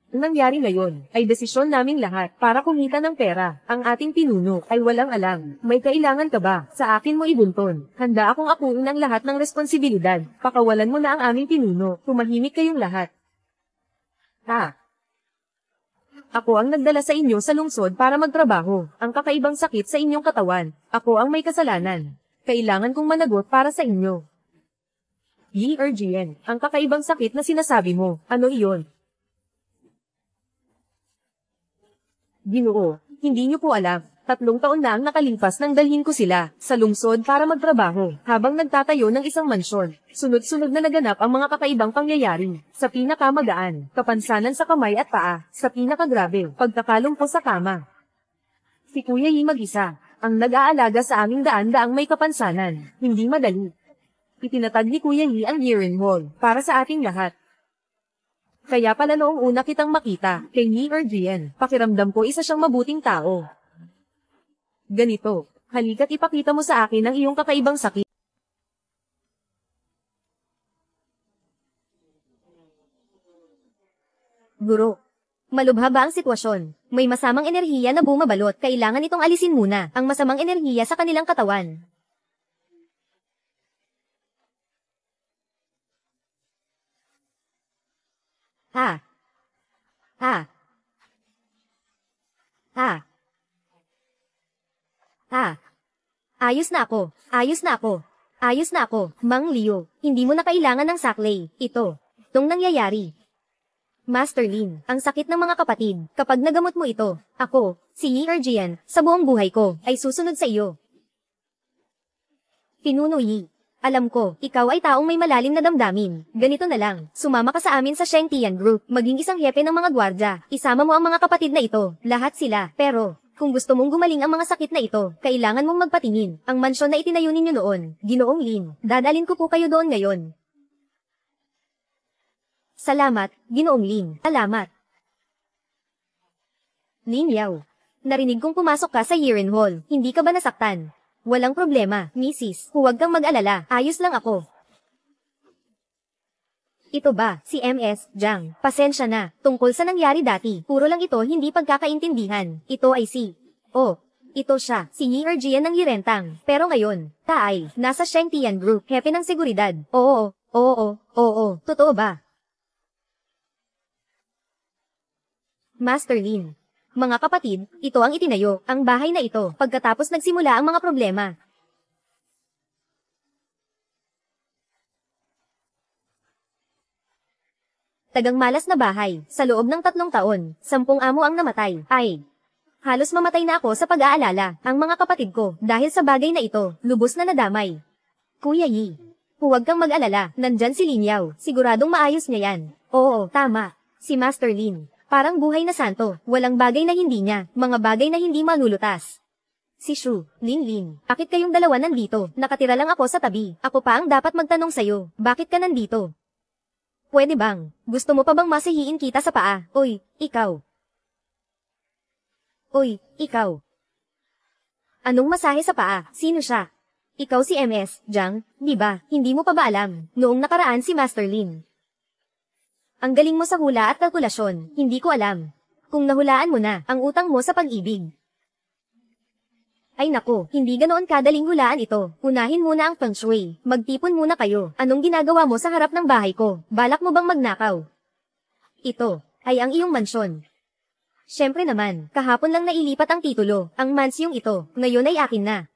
Ang nangyari ngayon, ay desisyon naming lahat para kumita ng pera. Ang ating pinuno ay walang alam. May kailangan ka ba? Sa akin mo ibunton. Handa akong akuin ang lahat ng responsibilidad. Pakawalan mo na ang aming pinuno. Tumahimik kayong lahat. Ako ang nagdala sa inyo sa lungsod para magtrabaho. Ang kakaibang sakit sa inyong katawan. Ako ang may kasalanan. Kailangan kong managot para sa inyo. Yi Erjian, ang kakaibang sakit na sinasabi mo, ano iyon? Ginoo, hindi niyo po alam. 3 taon na ang nakalipas nang dalhin ko sila sa lungsod para magtrabaho habang nagtatayo ng isang mansyon. Sunod-sunod na naganap ang mga kakaibang pangyayari. Sa pinakamagaan, kapansanan sa kamay at paa. Sa pinakagrabe, pagkakalumpo sa kama. Si Kuya Yi mag-isa, ang nag-aalaga sa aming daan-daang may kapansanan. Hindi madali. Itinatag ni Kuya Yi ang Yiren Hall para sa ating lahat. Kaya pala noong una kitang makita, kay Yi Erjian, pakiramdam ko isa siyang mabuting tao. Ganito, halika't ipakita mo sa akin ang iyong kakaibang sakit. Guro, malubha ba ang sitwasyon? May masamang enerhiya na bumabalot, kailangan itong alisin muna ang masamang enerhiya sa kanilang katawan. Ayos na ako, ayos na ako, ayos na ako, Mang Leo, hindi mo na kailangan ng saklay, ito, itong nangyayari. Master Lin, ang sakit ng mga kapatid, kapag nagamot mo ito, ako, si Yi Erjian, sa buong buhay ko, ay susunod sa iyo. Pinuno Yi, alam ko, ikaw ay taong may malalim na damdamin, ganito na lang, sumama ka sa amin sa Shengtian Group, maging isang hepe ng mga gwardya, isama mo ang mga kapatid na ito, lahat sila, pero, kung gusto mong gumaling ang mga sakit na ito, kailangan mong magpatingin. Ang mansyon na itinayo ninyo noon, Ginoong Lin, dadalhin ko po kayo doon ngayon. Salamat, Ginoong Lin. Salamat. Lin Yao, narinig kong pumasok ka sa Yiren Hall. Hindi ka ba nasaktan? Walang problema, Mrs. Huwag kang mag-alala. Ayos lang ako. Ito ba, si MS, Jiang? Pasensya na, tungkol sa nangyari dati, puro lang ito hindi pagkakaintindihan. Ito ay si... Oh, ito siya, si Yi Erjian ng Yirentang. Pero ngayon, Taay, nasa Shengtian Group, hepe ng seguridad. Oo, totoo ba? Master Lin. Mga kapatid, ito ang itinayo, ang bahay na ito, pagkatapos nagsimula ang mga problema. Tagang malas na bahay, sa loob ng 3 taon, 10 amo ang namatay. Ay, halos mamatay na ako sa pag-aalala, ang mga kapatid ko, dahil sa bagay na ito, lubos na nadamay. Kuya Yi, huwag kang mag-alala, nandyan si Lin Yao, siguradong maayos niya yan. Oo, tama, si Master Lin, parang buhay na santo, walang bagay na hindi niya, mga bagay na hindi malulutas. Si Shu, Lin, bakit kayong dalawa nandito? Nakatira lang ako sa tabi, ako pa ang dapat magtanong sa'yo, bakit ka nandito? Pwede bang, gusto mo pa bang masahiin kita sa paa? Oy, ikaw. Oy, ikaw. Anong masahe sa paa? Sino siya? Ikaw si MS, Jiang, di ba? Hindi mo pa ba alam? Noong nakaraan si Master Lin. Ang galing mo sa hula at kalkulasyon, hindi ko alam. Kung nahulaan mo na, ang utang mo sa pag-ibig. Ay nako, hindi ganoon kadaling hulaan ito. Unahin muna ang feng shui. Magtipon muna kayo. Anong ginagawa mo sa harap ng bahay ko? Balak mo bang magnakaw? Ito ay ang iyong mansyon. Siyempre naman, kahapon lang nailipat ang titulo. Ang mansyong ito, ngayon ay akin na.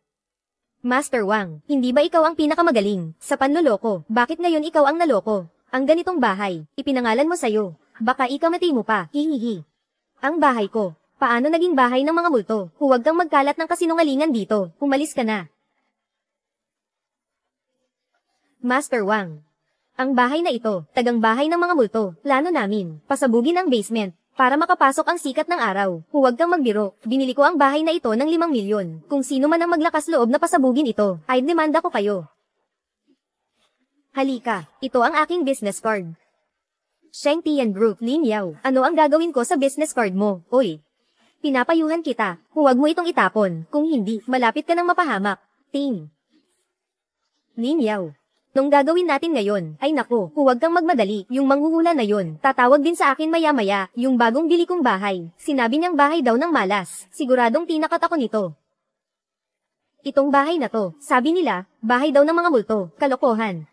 Master Wang, hindi ba ikaw ang pinakamagaling sa panloloko? Bakit ngayon ikaw ang naloko? Ang ganitong bahay, ipinangalan mo sa'yo. Baka ikamati mo pa, hihihi. Ang bahay ko. Paano naging bahay ng mga multo? Huwag kang magkalat ng kasinungalingan dito. Umalis ka na. Master Wang. Ang bahay na ito, tagang bahay ng mga multo. Plano namin, pasabugin ang basement, para makapasok ang sikat ng araw. Huwag kang magbiro. Binili ko ang bahay na ito ng 5 milyon. Kung sino man ang maglakas loob na pasabugin ito, ay demanda ko kayo. Halika, ito ang aking business card. Sheng Tian Group, Lin Yao, ano ang gagawin ko sa business card mo? Oy, pinapayuhan kita, huwag mo itong itapon, kung hindi, malapit ka nang mapahamak. Ting. Lin Yao. Nung gagawin natin ngayon, ay naku, huwag kang magmadali, yung manghuhula na yun, tatawag din sa akin maya-maya, yung bagong bili kong bahay, sinabi niyang bahay daw ng malas, siguradong tinakat ako nito. Itong bahay na to, sabi nila, bahay daw ng mga multo, kalokohan.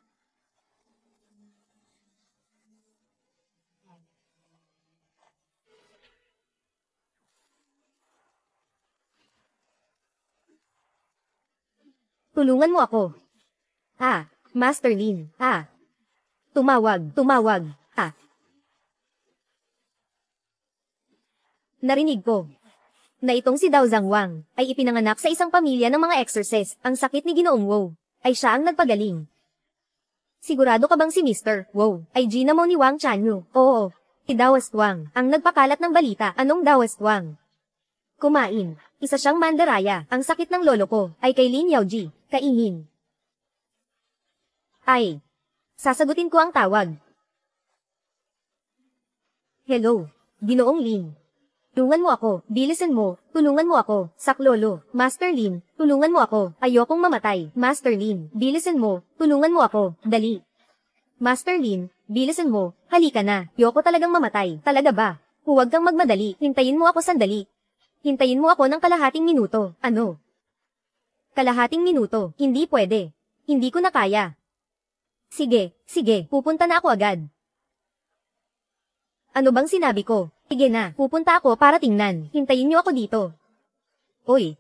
Tulungan mo ako. Master Lin, tumawag. Narinig ko na itong si Dao Zhangwang ay ipinanganak sa isang pamilya ng mga exorcist. Ang sakit ni Ginoong Wu ay siya ang nagpagaling. Sigurado ka bang si Mr. Wu ay ginamo ni Wang Chanyu? Oo, si Daoist Wang ang nagpakalat ng balita. Anong Daoist Wang? Kumain. Isa siyang mandaraya. Ang sakit ng lolo ko ay kay Lin Yaoji. Kainin. Ay, sasagutin ko ang tawag. Hello, Ginoong Lin. Tulungan mo ako, bilisan mo, tulungan mo ako, saklolo. Master Lin, tulungan mo ako, ayokong mamatay. Master Lin, bilisan mo, tulungan mo ako, dali. Master Lin, bilisan mo, halika na, ayoko talagang mamatay. Talaga ba? Huwag kang magmadali, hintayin mo ako sandali. Hintayin mo ako ng kalahating minuto. Ano? Kalahating minuto, hindi pwede. Hindi ko na kaya. Sige, pupunta na ako agad. Ano bang sinabi ko? Sige na, pupunta ako para tingnan. Hintayin niyo ako dito. Oy.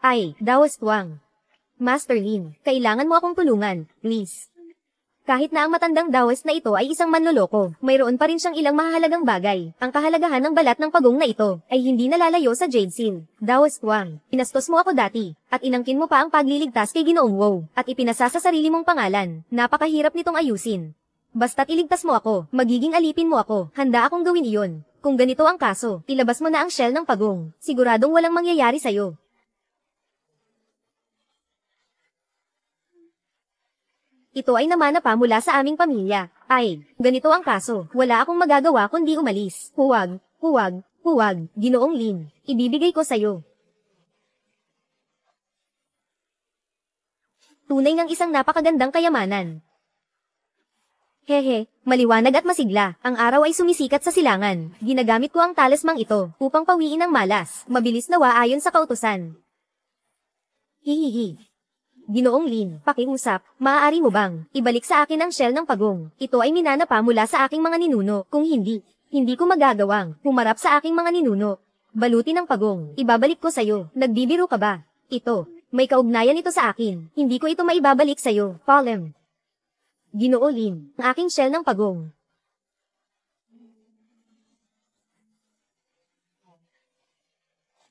Ay, Daoist Wang. Master Lin, kailangan mo akong tulungan, please. Kahit na ang matandang Daoist na ito ay isang manloloko, mayroon pa rin siyang ilang mahalagang bagay. Ang kahalagahan ng balat ng pagong na ito ay hindi nalalayo sa Jade Seal. Daoist Wang, pinastos mo ako dati, at inangkin mo pa ang pagliligtas kay Ginoong Wu, at ipinasa sa sarili mong pangalan. Napakahirap nitong ayusin. Basta't iligtas mo ako, magiging alipin mo ako, handa akong gawin iyon. Kung ganito ang kaso, ilabas mo na ang shell ng pagong. Siguradong walang mangyayari sa'yo. Ito ay namana pa mula sa aming pamilya. Ay, ganito ang kaso. Wala akong magagawa kundi umalis. Huwag, Ginoong Lin. Ibibigay ko sa'yo. Tunay ng isang napakagandang kayamanan. Hehe, maliwanag at masigla. Ang araw ay sumisikat sa silangan. Ginagamit ko ang talismang ito upang pawiin ang malas. Mabilis nawa ayon sa kautusan. Hihihi. Ginoong Lin, pakiusap, maaari mo bang ibalik sa akin ang shell ng pagong? Ito ay minana pa mula sa aking mga ninuno. Kung hindi ko magagawang humarap sa aking mga ninuno. Balutin ng pagong, ibabalik ko sa'yo. Nagbibiro ka ba? Ito, may kaugnayan ito sa akin. Hindi ko ito maibabalik sa'yo. Palem. Ginoo Lin, ang aking shell ng pagong.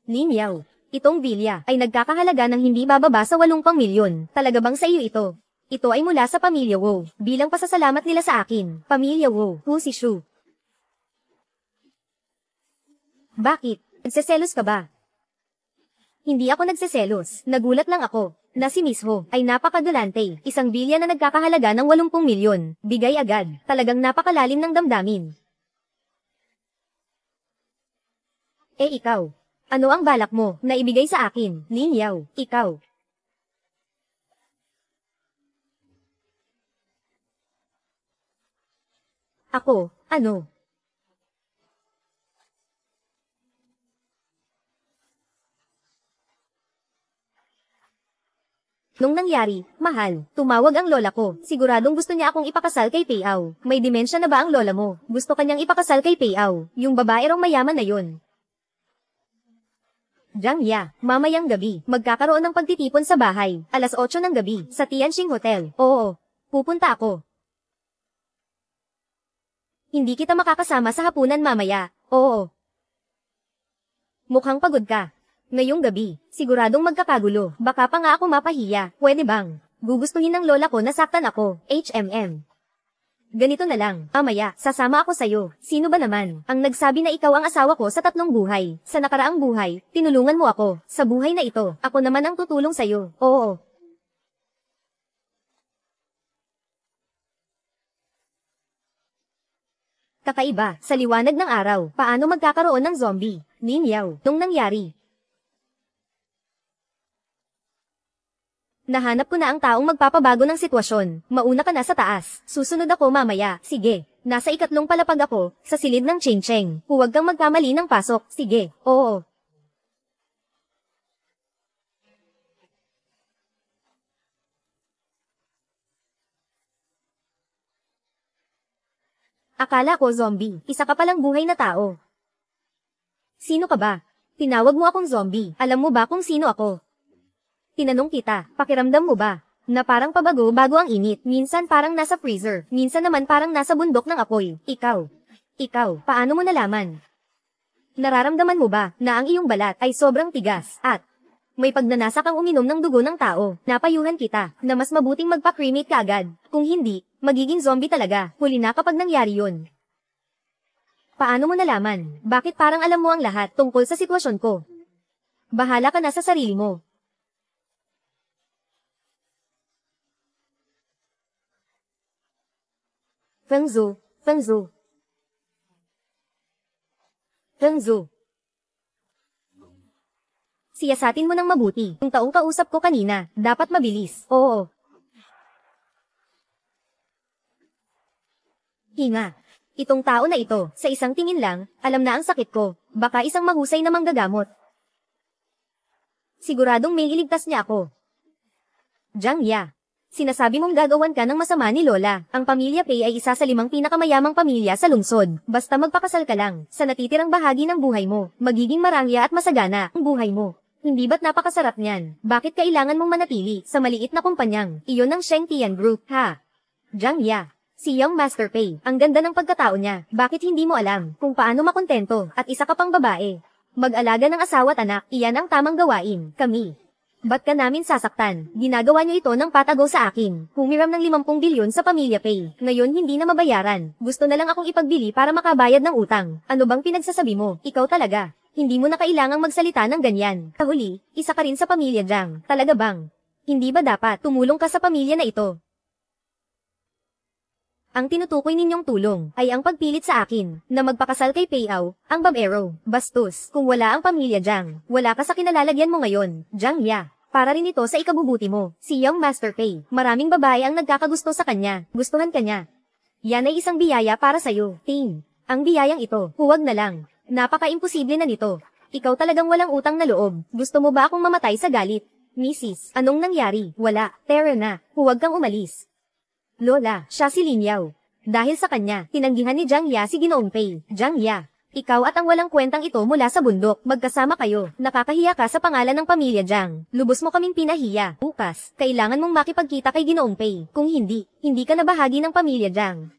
Lin Yao. Itong bilya ay nagkakahalaga ng hindi bababa sa 80 milyon. Talaga bang sa iyo ito? Ito ay mula sa pamilya Wu. Bilang pasasalamat nila sa akin. Pamilya Wu, Hu si Shu. Bakit? Nagseselos ka ba? Hindi ako nagseselos. Nagulat lang ako na si Miss Ho ay napakagalante. Isang bilya na nagkakahalaga ng 80 milyon. Bigay agad. Talagang napakalalim ng damdamin. Ikaw. Ano ang balak mo na ibigay sa akin, Lin Yao? Ikaw. Ako, ano? Nung nangyari, mahal, tumawag ang lola ko. Siguradong gusto niya akong ipakasal kay Peiao. May demensya na ba ang lola mo? Gusto kanyang ipakasal kay Peiao, yung babaerong mayaman na yun. Jiang Ya, mamayang gabi, magkakaroon ng pagtitipon sa bahay, alas 8 ng gabi, sa Tianxing Hotel. Oo, pupunta ako. Hindi kita makakasama sa hapunan mamaya. Oo. Mukhang pagod ka. Ngayong gabi, siguradong magkakagulo, baka pa nga ako mapahiya. Pwede bang? Gugustuhin ng lola ko na saktan ako, HMM. Ganito na lang, mamaya, sasama ako sa'yo. Sino ba naman ang nagsabi na ikaw ang asawa ko sa 3 buhay? Sa nakaraang buhay, tinulungan mo ako. Sa buhay na ito, ako naman ang tutulong sa'yo. Oo. Kakaiba, sa liwanag ng araw, paano magkakaroon ng zombie? Ninyaw, nung nangyari. Nahanap ko na ang taong magpapabago ng sitwasyon. Mauna ka na sa taas. Susunod ako mamaya. Sige. Nasa 4 palapag ako, sa silid ng Ching-Cheng. Huwag kang magkamali ng pasok. Sige. Oo. Akala ko zombie. Isa ka palang buhay na tao. Sino ka ba? Tinawag mo akong zombie. Alam mo ba kung sino ako? Tinanong kita, pakiramdam mo ba? Na parang pabago-bago ang init. Minsan parang nasa freezer. Minsan naman parang nasa bundok ng apoy. Ikaw, paano mo nalaman? Nararamdaman mo ba na ang iyong balat ay sobrang tigas at may pagnanasa kang uminom ng dugo ng tao? Napayuhan kita na mas mabuting magpa-cremate ka agad. Kung hindi, magiging zombie talaga. Huli na kapag nangyari yun. Paano mo nalaman? Bakit parang alam mo ang lahat tungkol sa sitwasyon ko? Bahala ka na sa sarili mo. Fengzu. Siyasatin mo ng mabuti. Yung taong kausap ko kanina, dapat mabilis. Oo. Hinga. Itong tao na ito, sa isang tingin lang, alam na ang sakit ko. Baka isang mahusay na manggagamot. Siguradong may iligtas niya ako. Jiang Ya. Sinasabi mong gagawan ka ng masama ni Lola. Ang pamilya Pei ay isa sa 5 pinakamayamang pamilya sa lungsod. Basta magpakasal ka lang, sa natitirang bahagi ng buhay mo, magiging marangya at masagana ang buhay mo. Hindi ba't napakasarap niyan? Bakit kailangan mong manatili sa maliit na kumpanyang iyon ng Sheng Tian Group, ha? Jiang Ya. Si Young Master Pei, ang ganda ng pagkatao niya. Bakit hindi mo alam kung paano makontento at isa ka pang babae? Mag-alaga ng asawa at anak, iyan ang tamang gawain. Kami. Ba't ka namin sasaktan? Ginagawa niyo ito ng patago sa akin. Humiram ng 50 bilyon sa pamilya Pei. Ngayon hindi na mabayaran. Gusto na lang akong ipagbili para makabayad ng utang. Ano bang pinagsasabi mo? Ikaw talaga. Hindi mo na kailangang magsalita ng ganyan. Kahuli, isa ka rin sa pamilya Jiang. Talaga bang? Hindi ba dapat tumulong ka sa pamilya na ito? Ang tinutukoy ninyong tulong ay ang pagpilit sa akin na magpakasal kay Peiao, ang babero. Bastos, kung wala ang pamilya Jiang, wala ka sa kinalalagyan mo ngayon, Jiang Ya. Para rin ito sa ikabubuti mo, si Young Master Pei. Maraming babae ang nagkakagusto sa kanya, gustuhan ka niya. Yan ay isang biyaya para sa'yo, Ting. Ang biyayang ito, huwag na lang. Napaka-imposible na nito. Ikaw talagang walang utang na loob. Gusto mo ba akong mamatay sa galit? Mrs., anong nangyari? Wala, tara na, huwag kang umalis. Lola, siya si Lin Yao. Dahil sa kanya, tinanggihan ni Jiang Ya si Ginoong Pei. Jiang Ya, ikaw at ang walang kwentang ito mula sa bundok, magkasama kayo. Nakakahiya ka sa pangalan ng pamilya Jiang. Lubos mo kaming pinahiya. Bukas, kailangan mong makipagkita kay Ginoong Pei. Kung hindi, hindi ka na bahagi ng pamilya Jiang.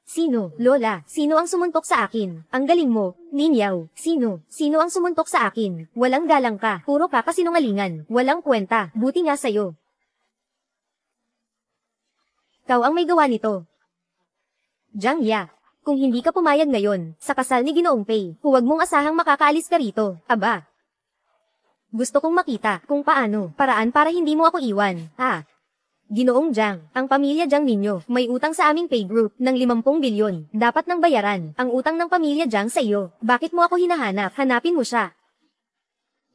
Sino, Lola? Sino ang sumuntok sa akin? Ang galing mo, Lin Yao. Sino? Sino ang sumuntok sa akin? Walang galang ka. Puro ka kasinungalingan. Walang kwenta. Buti nga sa'yo. Ikaw ang may gawa nito. Jiang Ya, kung hindi ka pumayag ngayon, sa kasal ni Ginoong Pei, huwag mong asahang makakaalis ka rito. Aba. Gusto kong makita kung paano, paraan para hindi mo ako iwan, ha? Ginoong Jiang, ang pamilya Jiang ninyo, may utang sa aming Pei Group ng 50 bilyon. Dapat nang bayaran ang utang ng pamilya Jiang sa iyo. Bakit mo ako hinahanap? Hanapin mo siya.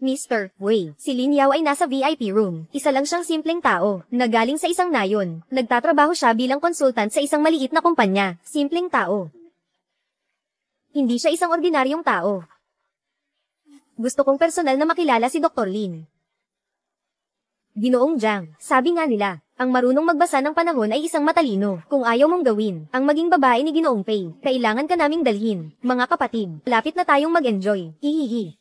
Mr. Wei, si Lin Yao ay nasa VIP room. Isa lang siyang simpleng tao, na galing sa isang nayon. Nagtatrabaho siya bilang konsultant sa isang maliit na kumpanya. Simpleng tao. Hindi siya isang ordinaryong tao. Gusto kong personal na makilala si Dr. Lin. Ginoong Jiang, sabi nga nila, ang marunong magbasa ng panahon ay isang matalino. Kung ayaw mong gawin, ang maging babae ni Ginoong Pei, kailangan ka naming dalhin. Mga kapatid, lapit na tayong mag-enjoy. Hihihi.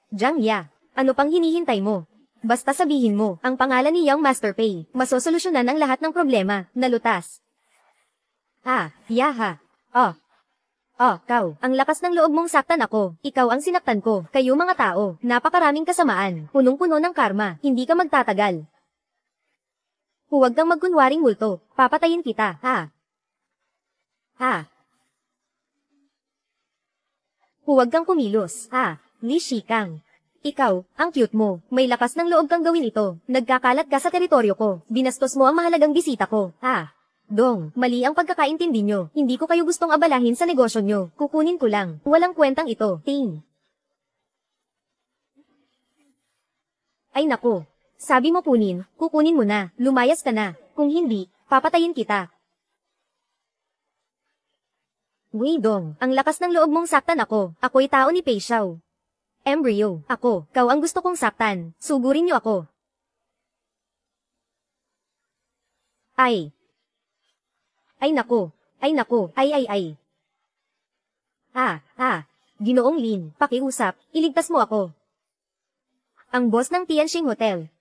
Jiang Ya, ano pang hinihintay mo? Basta sabihin mo, ang pangalan ni Young Master Pei, masosolusyonan ang lahat ng problema, nalutas. Yaha. Kau, ang lakas ng loob mong saktan ako, ikaw ang sinaktan ko, kayo mga tao, napakaraming kasamaan, punong-puno ng karma, hindi ka magtatagal. Huwag kang magkunwaring multo. Papatayin kita, ha? Ha? Huwag kang kumilos, ha? Li Shikang. Ikaw, ang cute mo. May lakas ng loob kang gawin ito. Nagkakalat ka sa teritoryo ko. Binastos mo ang mahalagang bisita ko, ha? Dong, mali ang pagkakaintindi nyo. Hindi ko kayo gustong abalahin sa negosyo nyo. Kukunin ko lang. Walang kwentang ito. Ting. Ay naku. Sabi mo kukunin mo na. Lumayas ka na. Kung hindi, papatayin kita. Wei Dong, ang lakas ng loob mong saktan ako. Ako'y tao ni Pei Xiao. Embryo, ako, kau ang gusto kong saktan. Sugurin niyo ako. Ay. Ay naku, ay. Ginoong Lin, pakiusap, iligtas mo ako. Ang boss ng Tianxing Hotel.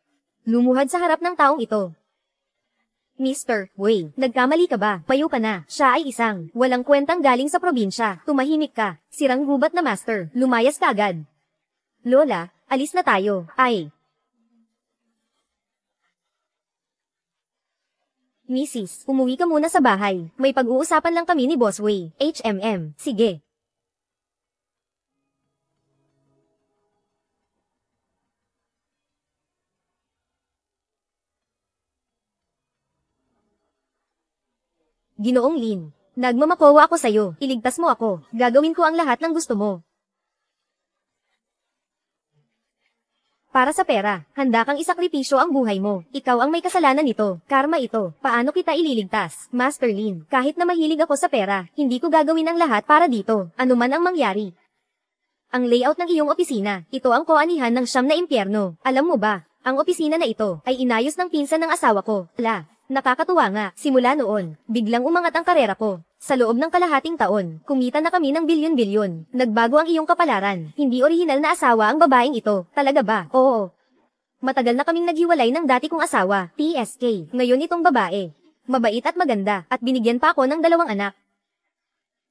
Lumuhad sa harap ng taong ito. Mr. Wei, nagkamali ka ba? Payo ka na. Siya ay isang walang kwentang galing sa probinsya. Tumahimik ka. Sirang gubat na master. Lumayas ka agad. Lola, alis na tayo. Ay. Mrs., umuwi ka muna sa bahay. May pag-uusapan lang kami ni Boss Wei. HMM. Sige. Ginoong Lin, nagmamakowa ako sa'yo. Iligtas mo ako. Gagawin ko ang lahat ng gusto mo. Para sa pera, handa kang isakripisyo ang buhay mo. Ikaw ang may kasalanan nito. Karma ito. Paano kita ililigtas? Master Lin, kahit na mahilig ako sa pera, hindi ko gagawin ang lahat para dito. Ano man ang mangyari. Ang layout ng iyong opisina, ito ang koanihan ng siyam na impyerno. Alam mo ba, ang opisina na ito ay inayos ng pinsan ng asawa ko. Nakakatuwa nga, simula noon, biglang umangat ang karera ko. Sa loob ng kalahating taon, kumita na kami ng bilyon-bilyon. Nagbago ang iyong kapalaran. Hindi orihinal na asawa ang babaeng ito. Talaga ba? Oo. Matagal na kaming naghiwalay ng dati kong asawa, TSK. Ngayon itong babae. Mabait at maganda, at binigyan pa ako ng 2 anak.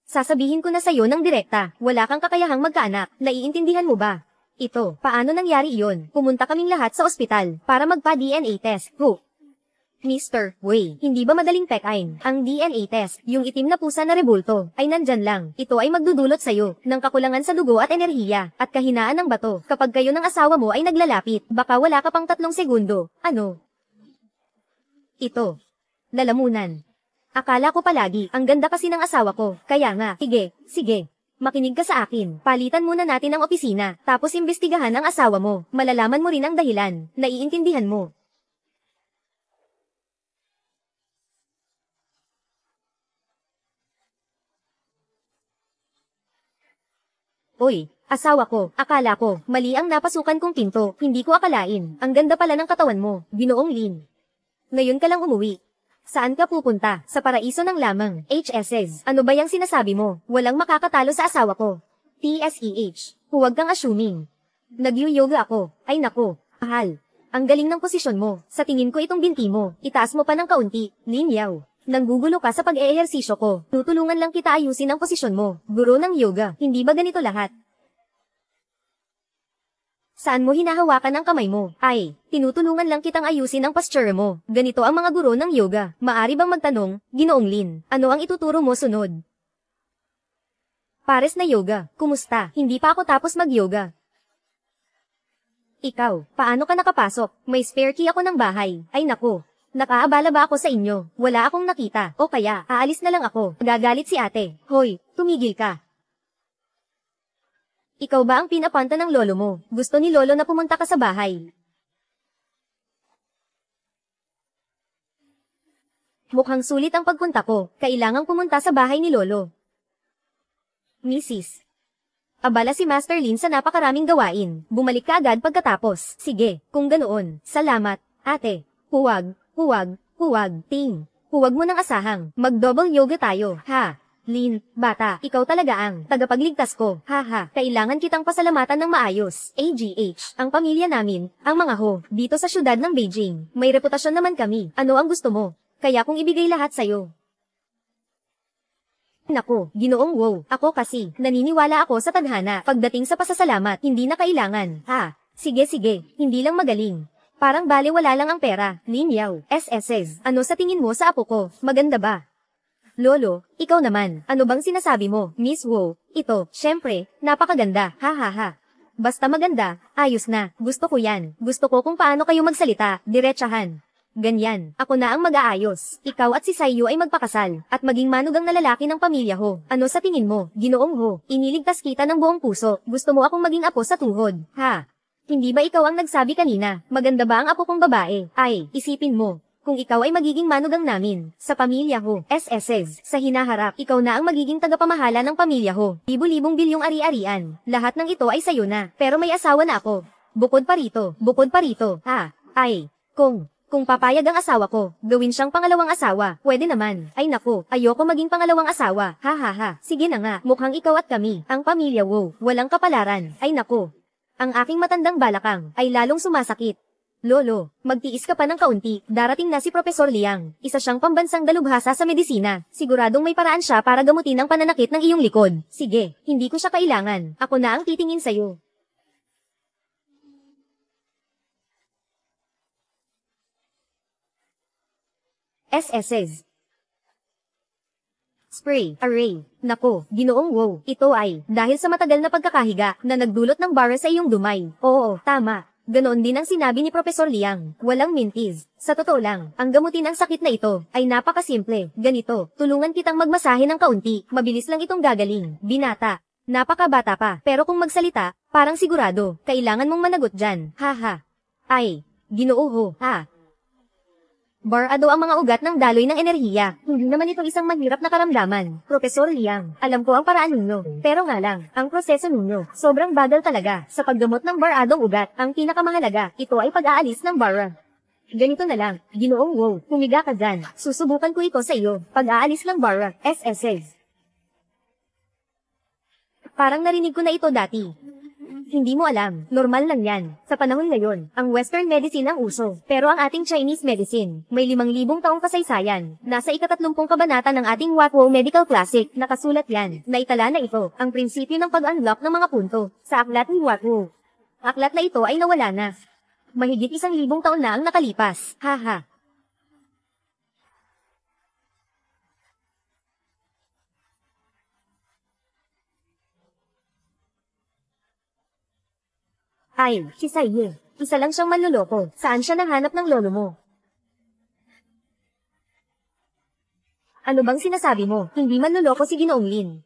Sasabihin ko na sa'yo ng direkta, wala kang kakayahang magkaanak. Naiintindihan mo ba? Ito, paano nangyari iyon? Pumunta kaming lahat sa ospital, para magpa-DNA test. Mr. Wei, hindi ba madaling pekain? Ang DNA test, yung itim na pusa na rebulto, ay nandyan lang. Ito ay magdudulot sa'yo ng kakulangan sa dugo at enerhiya, at kahinaan ng bato. Kapag kayo ng asawa mo ay naglalapit, baka wala ka pang 3 segundo. Ano? Ito. Lalamunan. Akala ko palagi, ang ganda kasi ng asawa ko. Kaya nga, sige. Makinig ka sa akin. Palitan muna natin ang opisina, tapos imbestigahan ang asawa mo. Malalaman mo rin ang dahilan. Naiintindihan mo. Oy, asawa ko, akala ko, mali ang napasukan kong pinto, hindi ko akalain. Ang ganda pala ng katawan mo, Ginoong Lin. Ngayon ka lang umuwi. Saan ka pupunta? Sa paraiso ng lamang, HSS. Ano ba yung sinasabi mo? Walang makakatalo sa asawa ko. TSEH. Huwag kang assuming. Nag-yoga ako. Ay nako, mahal. Ang galing ng posisyon mo. Sa tingin ko itong binti mo. Itaas mo pa ng kaunti, Lin Yao. Nanggugulo ka sa pag-eehersisyo ko. Tutulungan lang kita ayusin ang posisyon mo. Guro ng yoga, hindi ba ganito lahat? Saan mo hinahawakan ang kamay mo? Ay, tinutulungan lang kitang ayusin ang posture mo. Ganito ang mga guro ng yoga. Maari bang magtanong, Ginoong Lin, ano ang ituturo mo sunod? Pares na yoga. Kumusta? Hindi pa ako tapos mag-yoga. Ikaw, paano ka nakapasok? May spare key ako ng bahay. Ay naku. Nakaabala ba ako sa inyo? Wala akong nakita. O kaya, aalis na lang ako. Gagalit si ate. Hoy, tumigil ka. Ikaw ba ang pinapanta ng lolo mo? Gusto ni lolo na pumunta ka sa bahay. Mukhang sulit ang pagpunta ko. Kailangang pumunta sa bahay ni lolo. Mrs. Abala si Master Lin sa napakaraming gawain. Bumalik ka agad pagkatapos. Sige, kung ganoon. Salamat, ate. Huwag. Ting. Huwag mo nang asahang. Mag-double yoga tayo, ha? Lin, bata, ikaw talaga ang tagapagligtas ko. Haha, kailangan kitang pasalamatan ng maayos. AGH, ang pamilya namin, ang mga ho, dito sa syudad ng Beijing. May reputasyon naman kami. Ano ang gusto mo? Kaya kong ibigay lahat sa'yo. Naku, Ginoong Wow, ako kasi, naniniwala ako sa tadhana. Pagdating sa pasasalamat, hindi na kailangan. Ha? Sige, hindi lang magaling. Parang balewala lang ang pera. Lin Yao, SSS. Ano sa tingin mo sa apo ko? Maganda ba? Lolo, ikaw naman. Ano bang sinasabi mo, Miss Wu? Ito, syempre, napakaganda. Ha ha ha. Basta maganda, ayos na. Gusto ko yan. Gusto ko kung paano kayo magsalita, diretsahan. Ganyan, ako na ang mag-aayos. Ikaw at si Saiyu ay magpakasal, at maging manugang na lalaki ng pamilya ho. Ano sa tingin mo, Ginoong Ho? Iniligtas kita ng buong puso. Gusto mo akong maging apo sa tuhod, ha? Hindi ba ikaw ang nagsabi kanina, maganda ba ang apo kong babae? Ay, isipin mo. Kung ikaw ay magiging manugang namin, sa pamilya ho, SSS, sa hinaharap, ikaw na ang magiging tagapamahala ng pamilya ho. Libo-libong bilyong ari-arian. Lahat ng ito ay sayo na, pero may asawa na ako. Bukod pa rito, ha? Ay, kung papayag ang asawa ko, gawin siyang pangalawang asawa, pwede naman. Ay naku, ayoko maging pangalawang asawa, ha ha ha. Sige na nga, mukhang ikaw at kami, ang pamilya Wu, walang kapalaran. Ay naku, ang aking matandang balakang, ay lalong sumasakit. Lolo, magtiis ka pa ng kaunti, darating na si Profesor Liang. Isa siyang pambansang dalubhasa sa medisina. Siguradong may paraan siya para gamutin ang pananakit ng iyong likod. Sige, hindi ko siya kailangan. Ako na ang titingin sa'yo. SSS. Spray, array. Nako, Ginoong Wu, ito ay, dahil sa matagal na pagkakahiga, na nagdulot ng bara sa iyong dumay. Oo, tama. Ganoon din ang sinabi ni Profesor Liang, walang mintis. Sa totoo lang, ang gamutin ang sakit na ito, ay napakasimple. Ganito, tulungan kitang magmasahe ng kaunti, mabilis lang itong gagaling. Binata. Napakabata pa, pero kung magsalita, parang sigurado, kailangan mong managot dyan. Haha. Ay, Ginoo Ho, ha. Barado ang mga ugat ng daloy ng enerhiya. Hindi naman ito isang mahirap na karamdaman. Profesor Liang, alam ko ang paraan ninyo. Pero nga lang, ang proseso ninyo, sobrang bagal talaga. Sa paggamot ng baradong ugat, ang pinakamahalaga, ito ay pag-aalis ng bara. Ganito na lang, Ginoong Wu, humiga ka dyan. Susubukan ko ito sa iyo. Pag-aalis ng bara, SSS. Parang narinig ko na ito dati. Hindi mo alam, normal lang yan. Sa panahon ngayon, ang Western medicine ang uso. Pero ang ating Chinese medicine, may 5,000 taong kasaysayan. Nasa ika-30 kabanata ng ating Wakwo Medical Classic, nakasulat yan. Naitala na ito, ang prinsipyo ng pag-unlock ng mga punto, sa aklat ni Wakwo. Aklat na ito ay nawala na. Mahigit 1,000 taon na ang nakalipas. Haha. Ay, si Saiyu. Isa lang siyang manloloko. Saan siya nahanap ng lolo mo? Ano bang sinasabi mo? Hindi manloloko si Ginoong Lin.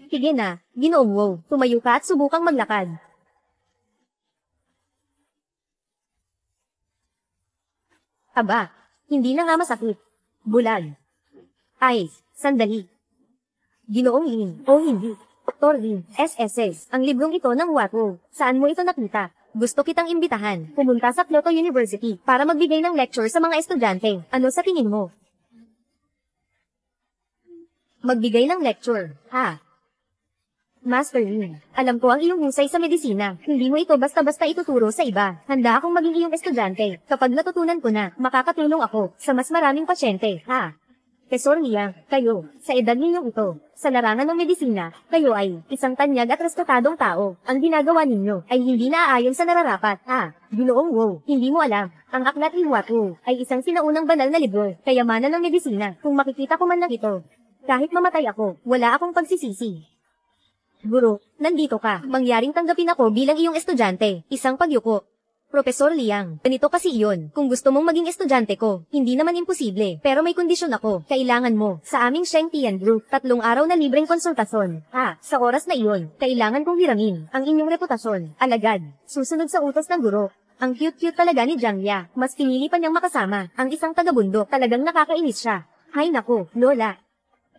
Sige na, Ginoong Wu, tumayo ka at subukang maglakad. Aba, hindi na nga masakit. Bulag. Ay, sandali. Ginoong Lin, o hindi. Dr. Lin, SSS, ang librong ito ng Wakwo. Saan mo ito nakita? Gusto kitang imbitahan, pumunta sa Kyoto University, para magbigay ng lecture sa mga estudyante. Ano sa tingin mo? Magbigay ng lecture, ha? Master Lin, alam ko ang iyong husay sa medisina. Hindi mo ito basta-basta ituturo sa iba. Handa akong maging iyong estudyante. Kapag natutunan ko na, makakatulong ako sa mas maraming pasyente, ha? Profesor Liang, kayo, sa edad ninyong ito, sa larangan ng medisina, kayo ay isang tanyag at respetadong tao. Ang ginagawa ninyo ay hindi naaayon sa nararapat, ha? Ginoong Wu, hindi mo alam, ang aklat ni Wakwo ay isang sinaunang banal na libro, kayamanan ng medisina. Kung makikita ko man lang ito, kahit mamatay ako, wala akong pagsisisi. Guro, nandito ka. Mangyaring tanggapin ako bilang iyong estudyante. Isang pagyuko. Profesor Liang, ganito kasi iyon. Kung gusto mong maging estudyante ko, hindi naman imposible. Pero may kondisyon ako. Kailangan mo, sa aming Shengtian Group, 3 araw na libreng konsultasyon. Sa oras na iyon, kailangan kong hiramin ang inyong reputasyon. Alagad, susunod sa utos ng guro. Ang cute-cute talaga ni Jiang Ya. Mas pinili pa niyang makasama ang isang taga-bundok. Talagang nakakainis siya. Hay nako, Lola.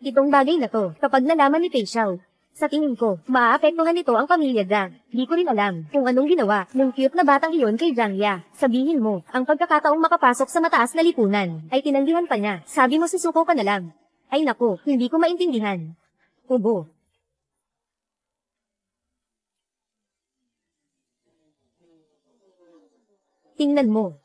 Itong bagay na to, kapag nalaman ni Pei Xiao, sa tingin ko, maaapektuhan nito ang pamilya Jiang. Di ko rin alam kung anong ginawa ng cute na batang iyon kay Jiang Ya. Sabihin mo, ang pagkakataong makapasok sa mataas na lipunan, ay tinanggihan pa niya. Sabi mo susuko ka na lang. Ay nako, hindi ko maintindihan. Ubo. Tingnan mo.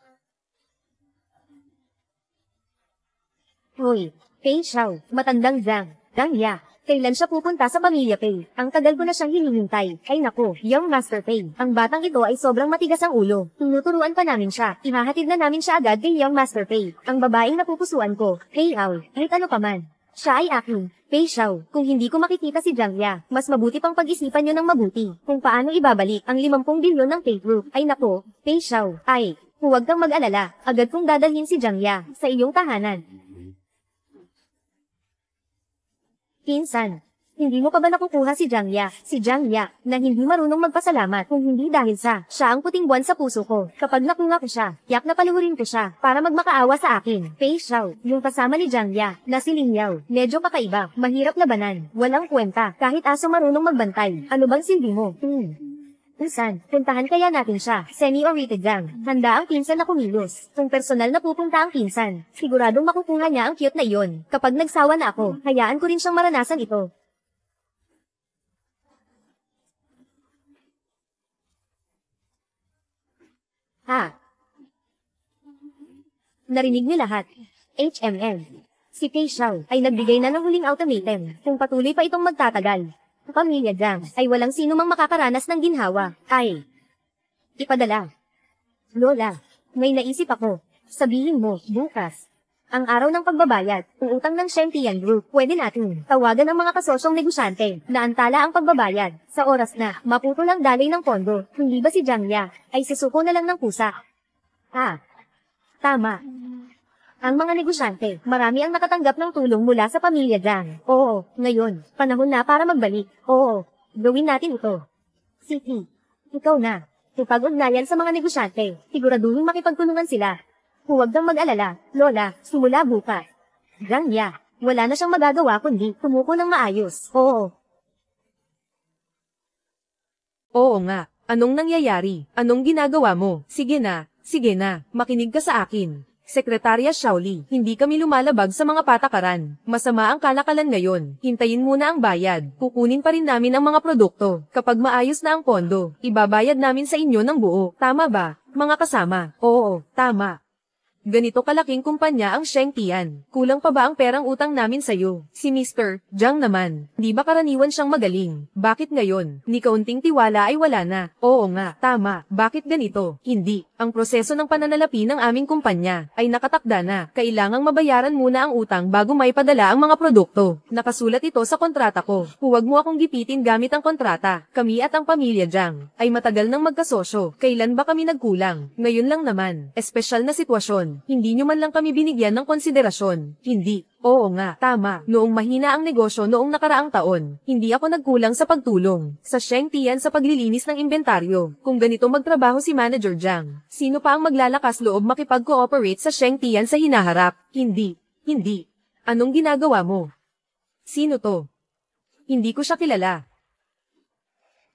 Hoy, Pei Xiao, matandang Jiang. Dangya, kailan siya pupunta sa Pamilya Pay? Ang tagal ko na siyang hinihintay. Ay nako, Young Master Pay. Ang batang ito ay sobrang matigas ang ulo. Tinuturuan pa namin siya. Ihahatid na namin siya agad kay Young Master Pay. Ang babaeng napupusuan ko. Hey Owl, kahit ano pa man. Siya ay akin. Pei Xiao, kung hindi ko makikita si Jiang Ya, mas mabuti pang pag-isipan niyo ng mabuti kung paano ibabalik ang 50 bilyon ng Pei Group. Ay nako, Pei Xiao, ay, huwag kang mag-alala, agad kong dadalhin si Jiang Ya sa iyong tahanan. Pinsan, hindi mo pa ba nakukuha si Jiang Ya, na hindi marunong magpasalamat kung hindi dahil siya ang puting buwan sa puso ko. Kapag nakuha ko siya, yak na paluhurin ko siya para magmakaawa sa akin. Pei Xiao, yung kasama ni Jiang Ya, na si Ling Yao, medyo kakaiba, mahirap labanan, walang kwenta, kahit aso marunong magbantay. Ano bang silbi mo? Pinsan, puntahan kaya natin siya. Semi-Orita Jiang, handa ang pinsan na kumilos. Kung personal na pupunta ang pinsan, siguradong makukuha niya ang cute na iyon. Kapag nagsawa na ako, hayaan ko rin siyang maranasan ito. Narinig niyo lahat. HMM. Si Pei Xiao ay nagbigay na ng huling ultimatum kung patuloy pa itong magtatagal. Pamilya Jiang ay walang sino mang makakaranas ng ginhawa. Ay, ipadala. Lola, may naisip ako. Sabihin mo, bukas. Ang araw ng pagbabayad, kung utang ng Shentian Group, pwede natin tawagan ang mga kasosyong negosyante na antala ang pagbabayad. Sa oras na, maputol ang dalay ng pondo, hindi ba si Jiang Ya ay susuko na lang ng pusa? Tama. Ang mga negosyante, marami ang nakatanggap ng tulong mula sa Pamilya Jiang. Oo, ngayon, panahon na para magbalik. Oo, gawin natin ito. City, ikaw na. Ipag-ugnayan sa mga negosyante, siguraduhin makipagtulungan sila. Huwag kang mag-alala, Lola, simula bukas. Jiang Ya, wala na siyang magagawa kundi tumuko ng maayos. Oo. Oo nga, anong nangyayari? Anong ginagawa mo? Sige na, makinig ka sa akin. Sekretarya Shaoli, hindi kami lumalabag sa mga patakaran. Masama ang kalakalan ngayon. Hintayin muna ang bayad. Kukunin pa rin namin ang mga produkto. Kapag maayos na ang pondo, ibabayad namin sa inyo ng buo. Tama ba, mga kasama? Oo, tama. Ganito kalaking kumpanya ang Shengtian. Kulang pa ba ang perang utang namin sa'yo? Si Mr. Jiang naman, di ba karaniwan siyang magaling? Bakit ngayon, ni kaunting tiwala ay wala na? Oo nga, tama. Bakit ganito? Hindi. Ang proseso ng pananalapi ng aming kumpanya ay nakatakda na. Kailangang mabayaran muna ang utang bago maipadala ang mga produkto. Nakasulat ito sa kontrata ko. Huwag mo akong gipitin gamit ang kontrata. Kami at ang Pamilya Jiang ay matagal nang magkasosyo. Kailan ba kami nagkulang? Ngayon lang naman. Espesyal na sitwasyon. Hindi nyo man lang kami binigyan ng konsiderasyon. Hindi. Oo nga, tama. Noong mahina ang negosyo noong nakaraang taon, hindi ako nagkulang sa pagtulong sa Shengtian sa paglilinis ng inventaryo. Kung ganito magtrabaho si Manager Jiang, sino pa ang maglalakas loob makipag-cooperate sa Shengtian sa hinaharap? Hindi. Anong ginagawa mo? Sino to? Hindi ko siya kilala.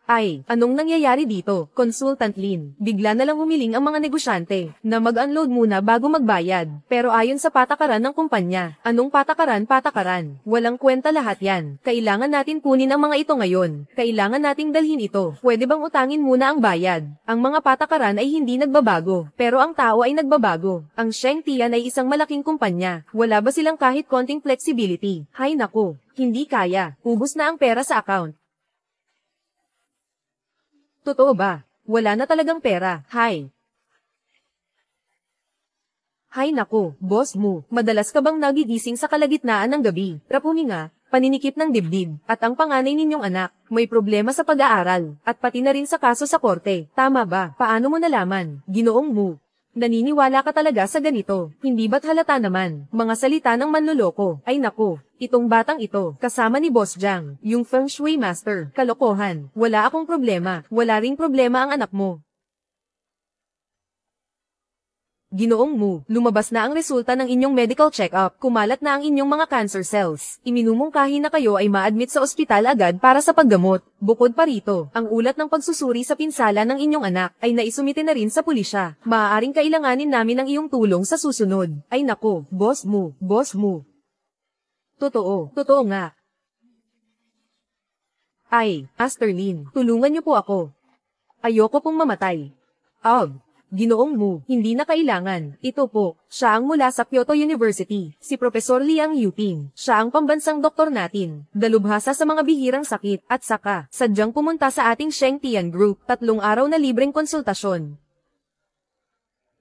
Ay, anong nangyayari dito? Consultant Lin, bigla na lang humiling ang mga negosyante na mag-unload muna bago magbayad. Pero ayon sa patakaran ng kumpanya, anong patakaran? Walang kwenta lahat yan. Kailangan natin kunin ang mga ito ngayon. Kailangan nating dalhin ito. Pwede bang utangin muna ang bayad? Ang mga patakaran ay hindi nagbabago, pero ang tao ay nagbabago. Ang Shengtian ay isang malaking kumpanya. Wala ba silang kahit konting flexibility? Hay nako, hindi kaya. Ubus na ang pera sa account. Totoo ba? Wala na talagang pera. Hay nako, boss mo, madalas ka bang nagigising sa kalagitnaan ng gabi? Huminga, paninikip ng dibdib, at ang panganay ninyong anak, may problema sa pag-aaral, at pati na rin sa kaso sa korte. Tama ba? Paano mo nalaman? Ginoong mo. Naniniwala ka talaga sa ganito, hindi ba't halata naman? Mga salita ng manloloko. Ay nako, itong batang ito, kasama ni Boss Jiang, yung Feng Shui Master, kalokohan. Wala akong problema, wala ring problema ang anak mo. Ginoong mo, lumabas na ang resulta ng inyong medical check-up, kumalat na ang inyong mga cancer cells. Iminumungkahi na kayo ay ma-admit sa ospital agad para sa paggamot. Bukod pa rito, ang ulat ng pagsusuri sa pinsala ng inyong anak ay naisumite na rin sa pulisya. Maaaring kailanganin namin ang iyong tulong sa susunod. Ay nako, boss mo. Totoo nga. Ay, Master Lin, tulungan niyo po ako. Ayoko pong mamatay. Ginoong Mu, hindi na kailangan. Ito po, siya ang mula sa Kyoto University. Si Professor Liang Yuping. Siya ang pambansang doktor natin. Dalubhasa sa mga bihirang sakit. At saka, sadyang pumunta sa ating Shengtian Group. 3 araw na libreng konsultasyon.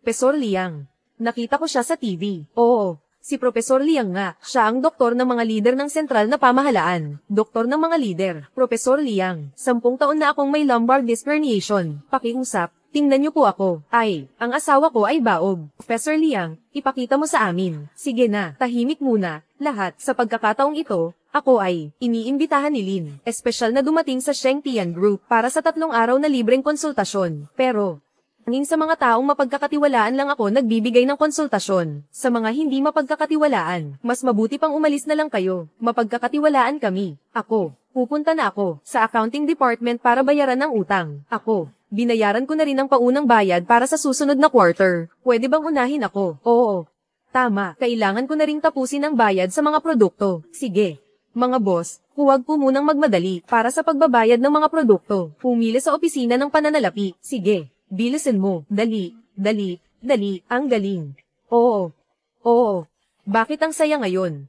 Professor Liang. Nakita ko siya sa TV. Oo. Si Professor Liang nga, siya ang doktor ng mga lider ng sentral na pamahalaan. Doktor ng mga lider, Professor Liang. 10 taon na akong may lumbar disc herniation. Pakiusap, tingnan niyo po ako. Ay, ang asawa ko ay baog. Professor Liang, ipakita mo sa amin. Sige na, tahimik muna. Lahat, sa pagkakataong ito, ako ay iniimbitahan ni Lin. Espesyal na dumating sa Shengtian Group para sa 3 araw na libreng konsultasyon. Pero, hanging sa mga taong mapagkakatiwalaan lang ako nagbibigay ng konsultasyon. Sa mga hindi mapagkakatiwalaan, mas mabuti pang umalis na lang kayo. Mapagkakatiwalaan kami. Ako, pupunta na ako sa accounting department para bayaran ng utang. Ako, binayaran ko na rin ang paunang bayad para sa susunod na quarter. Pwede bang unahin ako? Oo. Tama, kailangan ko na ring tapusin ang bayad sa mga produkto. Sige. Mga boss, huwag po munang magmadali para sa pagbabayad ng mga produkto. Pumili sa opisina ng pananalapi. Sige. Bilisan mo, dali, dali, dali, ang galing. Oo, oo, bakit ang saya ngayon?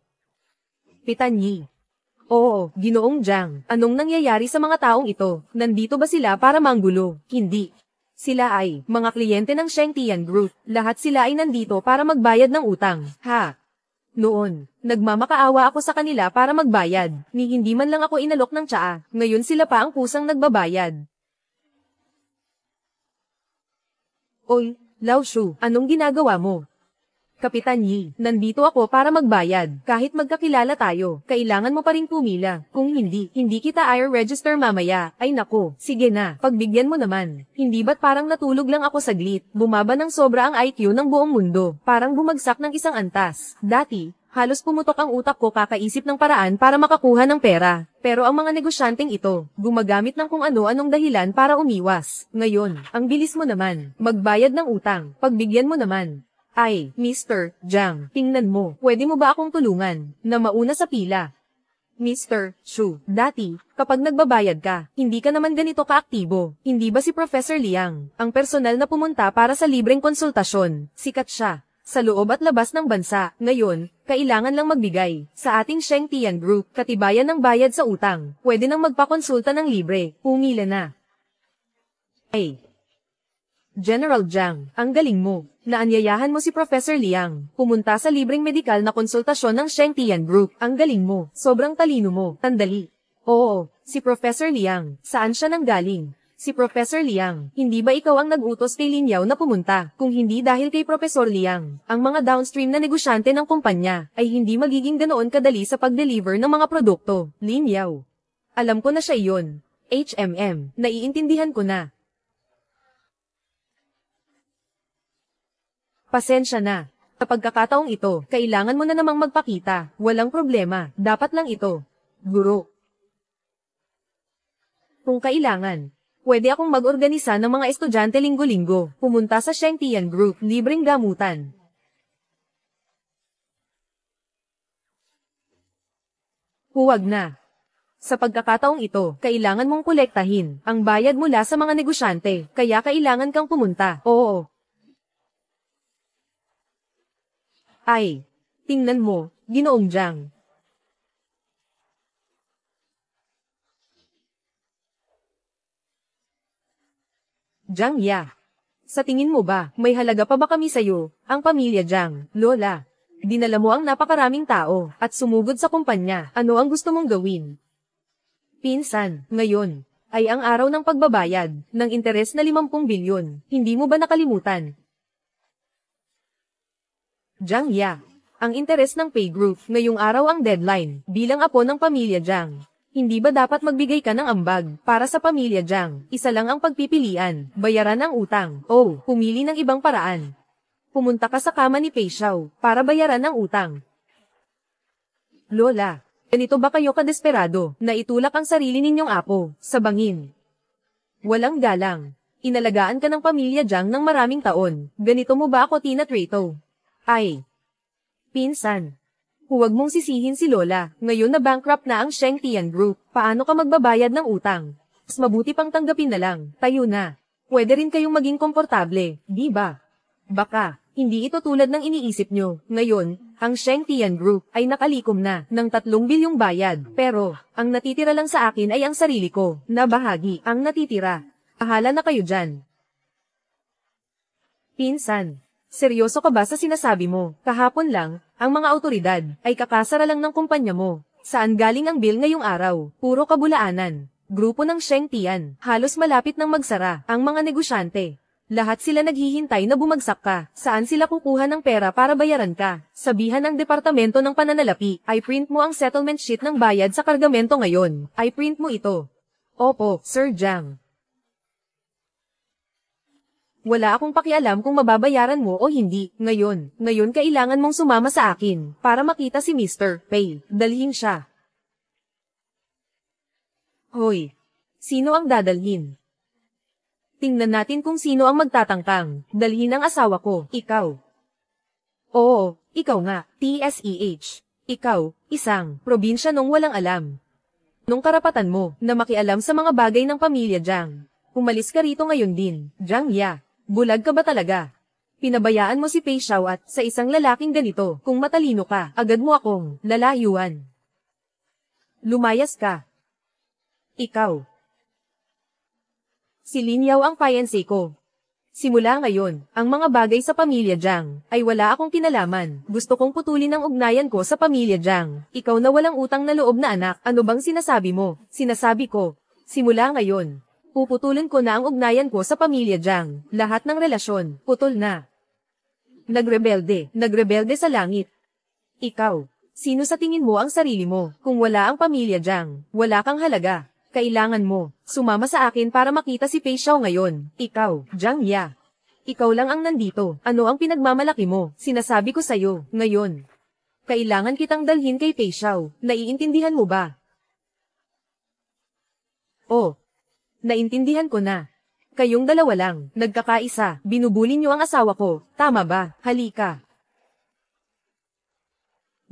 Pitanyi. Oo, Ginoong Jiang, anong nangyayari sa mga taong ito? Nandito ba sila para manggulo? Hindi. Sila ay mga kliyente ng Shengtian Group, lahat sila ay nandito para magbayad ng utang. Ha? Noon, nagmamakaawa ako sa kanila para magbayad, ni hindi man lang ako inalok ng tsaa, ngayon sila pa ang kusang nagbabayad. Oy, Lao Shu, anong ginagawa mo? Kapitan Yi, nandito ako para magbayad. Kahit magkakilala tayo, kailangan mo pa rin pumila. Kung hindi kita i-register mamaya. Ay nako, sige na, pagbigyan mo naman. Hindi ba't parang natulog lang ako saglit? Bumaba ng sobra ang IQ ng buong mundo. Parang bumagsak ng isang antas. Dati, halos pumutok ang utak ko kakaisip ng paraan para makakuha ng pera. Pero ang mga negosyanteng ito, gumagamit ng kung ano-anong dahilan para umiwas. Ngayon, ang bilis mo naman, magbayad ng utang, pagbigyan mo naman. Ay, Mr. Jiang, tingnan mo, pwede mo ba akong tulungan, na mauna sa pila? Mr. Shu, dati, kapag nagbabayad ka, hindi ka naman ganito kaaktibo. Hindi ba si Professor Liang, ang personal na pumunta para sa libreng konsultasyon? Sikat siya sa loob at labas ng bansa. Ngayon, kailangan lang magbigay sa ating Shengtian Group katibayan ng bayad sa utang. Pwede nang magpakonsulta ng libre. Pumila na. Ay, General Jiang, ang galing mo. Naanyayahan mo si Professor Liang pumunta sa libreng medikal na konsultasyon ng Shengtian Group. Ang galing mo. Sobrang talino mo. Tandali. Oo, si Professor Liang. Saan siya nanggaling? Si Professor Liang, hindi ba ikaw ang nag-utos kay Lin Yao na pumunta? Kung hindi dahil kay Professor Liang, ang mga downstream na negosyante ng kumpanya ay hindi magiging ganoon kadali sa pag-deliver ng mga produkto. Lin Yao. Alam ko na siya iyon. HMM, naiintindihan ko na. Pasensya na. Sa pagkakataong ito, kailangan mo na namang magpakita. Walang problema, dapat lang ito. Guro. Kung kailangan, pwede akong mag-organisa ng mga estudyante linggo-linggo, pumunta sa Shengtian Group, libreng gamutan. Huwag na. Sa pagkakataong ito, kailangan mong kolektahin ang bayad mula sa mga negosyante, kaya kailangan kang pumunta. Oo. Ay, tingnan mo, Ginoong Jiang. Jiang Ya. Sa tingin mo ba, may halaga pa ba kami sa'yo, ang pamilya Jiang? Lola, dinala mo ang napakaraming tao, at sumugod sa kumpanya. Ano ang gusto mong gawin? Pinsan, ngayon, ay ang araw ng pagbabayad, ng interes na 50 bilyon. Hindi mo ba nakalimutan? Jiang Ya, ang interes ng pay group, ngayong araw ang deadline, bilang apo ng pamilya Jiang. Hindi ba dapat magbigay ka ng ambag, para sa pamilya Jiang? Isa lang ang pagpipilian, bayaran ang utang, o, pumili ng ibang paraan. Pumunta ka sa kama ni Pei Xiao, para bayaran ang utang. Lola, ganito ba kayo kadesperado, na itulak ang sarili ninyong apo, sa bangin? Walang galang. Inalagaan ka ng pamilya Jiang ng maraming taon, ganito mo ba ako tinatrato? Ay, pinsan, huwag mong sisihin si Lola, ngayon na bankrupt na ang Shengtian Group, paano ka magbabayad ng utang? Mas mabuti pang tanggapin na lang, tayo na. pwede rin kayong maging komportable, di ba? Baka, hindi ito tulad ng iniisip nyo. Ngayon, ang Shengtian Group ay nakalikom na ng 3 bilyong bayad. Pero, ang natitira lang sa akin ay ang sarili ko, na bahagi ang natitira. Bahala na kayo dyan. Pinsan, seryoso ka ba sa sinasabi mo? Kahapon lang, ang mga awtoridad ay kakasara lang ng kumpanya mo. Saan galing ang bill ngayong araw? Puro kabulaanan. Grupo ng Shengtian, halos malapit ng magsara ang mga negosyante. Lahat sila naghihintay na bumagsak ka. Saan sila kukuha ng pera para bayaran ka? Sabihan ng Departamento ng Pananalapi, ay print mo ang settlement sheet ng bayad sa kargamento ngayon. Ay print mo ito. Opo, Sir Jiang. Wala akong pakialam kung mababayaran mo o hindi. Ngayon kailangan mong sumama sa akin para makita si Mr. Pei. Dalhin siya. Hoy, sino ang dadalhin? Tingnan natin kung sino ang magtatangkang. Dalhin ang asawa ko, ikaw. Oo, ikaw nga, TSEH. Ikaw, isang probinsya nung walang alam. Nung karapatan mo na makialam sa mga bagay ng pamilya Jiang. Umalis ka rito ngayon din, Jiang Ya. Bulag ka ba talaga? Pinabayaan mo si Pei Xiao at sa isang lalaking ganito, kung matalino ka, agad mo akong lalayuan. Lumayas ka. Ikaw. Si Lin Yao ang fiancé ko. Simula ngayon, ang mga bagay sa pamilya Jiang ay wala akong kinalaman. Gusto kong putulin ang ugnayan ko sa pamilya Jiang. Ikaw na walang utang na loob na anak, ano bang sinasabi mo? Sinasabi ko, simula ngayon, puputulin ko na ang ugnayan ko sa pamilya Jiang. Lahat ng relasyon, putol na. Nagrebelde sa langit. Ikaw, sino sa tingin mo ang sarili mo? Kung wala ang pamilya Jiang, wala kang halaga. Kailangan mo, sumama sa akin para makita si Pei Xiao ngayon. Ikaw, Jiang Ya. Ikaw lang ang nandito. Ano ang pinagmamalaki mo? Sinasabi ko sa'yo, ngayon. Kailangan kitang dalhin kay Pei Xiao. Naiintindihan mo ba? Oh, naintindihan ko na. Kayong dalawa lang, nagkakaisa, binubuli niyo ang asawa ko. Tama ba? Halika.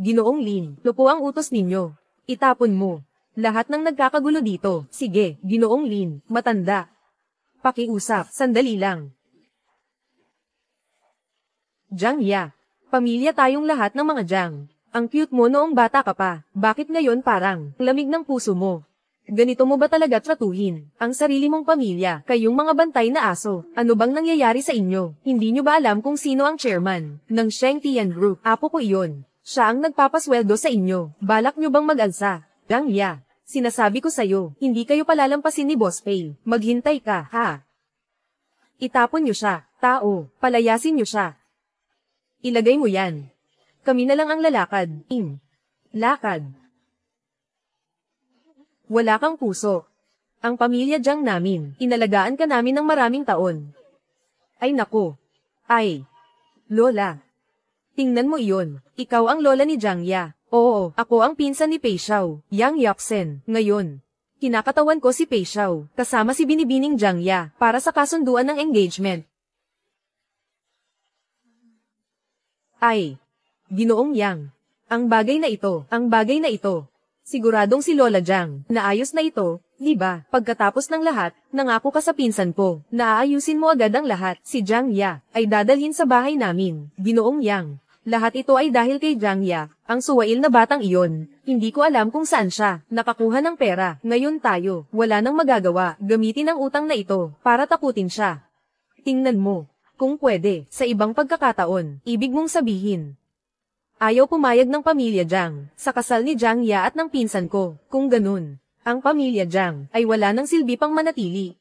Ginoong Lin, lupo ang utos ninyo. Itapon mo. Lahat ng nagkakagulo dito. Sige, Ginoong Lin, matanda. Pakiusap, sandali lang. Jiang Ya, pamilya tayong lahat ng mga Jiang. Ang cute mo noong bata ka pa. Bakit ngayon parang lamig ng puso mo? Ganito mo ba talaga tratuhin ang sarili mong pamilya, kayong mga bantay na aso? Ano bang nangyayari sa inyo? Hindi nyo ba alam kung sino ang chairman ng Shengtian Group? Apo ko iyon. Siya ang nagpapasweldo sa inyo. Balak nyo bang mag-alsa? Jiang Ya, sinasabi ko sa'yo, hindi kayo palalampasin ni Boss Pei. Maghintay ka, ha? Itapon nyo siya. Tao, palayasin nyo siya. Ilagay mo yan. Kami na lang ang lalakad. Lakad. Wala kang puso. Ang pamilya Jiang namin, inalagaan ka namin ng maraming taon. Ay nako. Ay. Lola. Tingnan mo iyon. Ikaw ang lola ni Jiang Ya. Oo, ako ang pinsan ni Pei Xiao, Yang Yoxen. Ngayon, kinakatawan ko si Pei Xiao, kasama si Binibining Jiang Ya, para sa kasunduan ng engagement. Ay, Ginoong Yang, ang bagay na ito, siguradong si Lola Jiang, naayos na ito, di ba? Pagkatapos ng lahat, nangako ka sa pinsan ko, na aayusin mo agad ang lahat. Si Jiang Ya ay dadalhin sa bahay namin, Ginoong Yang. Lahat ito ay dahil kay Jiang Ya, ang suwail na batang iyon. Hindi ko alam kung saan siya nakakuha ng pera. Ngayon tayo, wala nang magagawa. Gamitin ang utang na ito para takutin siya. Tingnan mo, kung pwede, sa ibang pagkakataon, ibig mong sabihin. Ayaw pumayag ng pamilya Jiang sa kasal ni Jiang Ya at ng pinsan ko. Kung ganun, ang pamilya Jiang ay wala ng silbi pang manatili.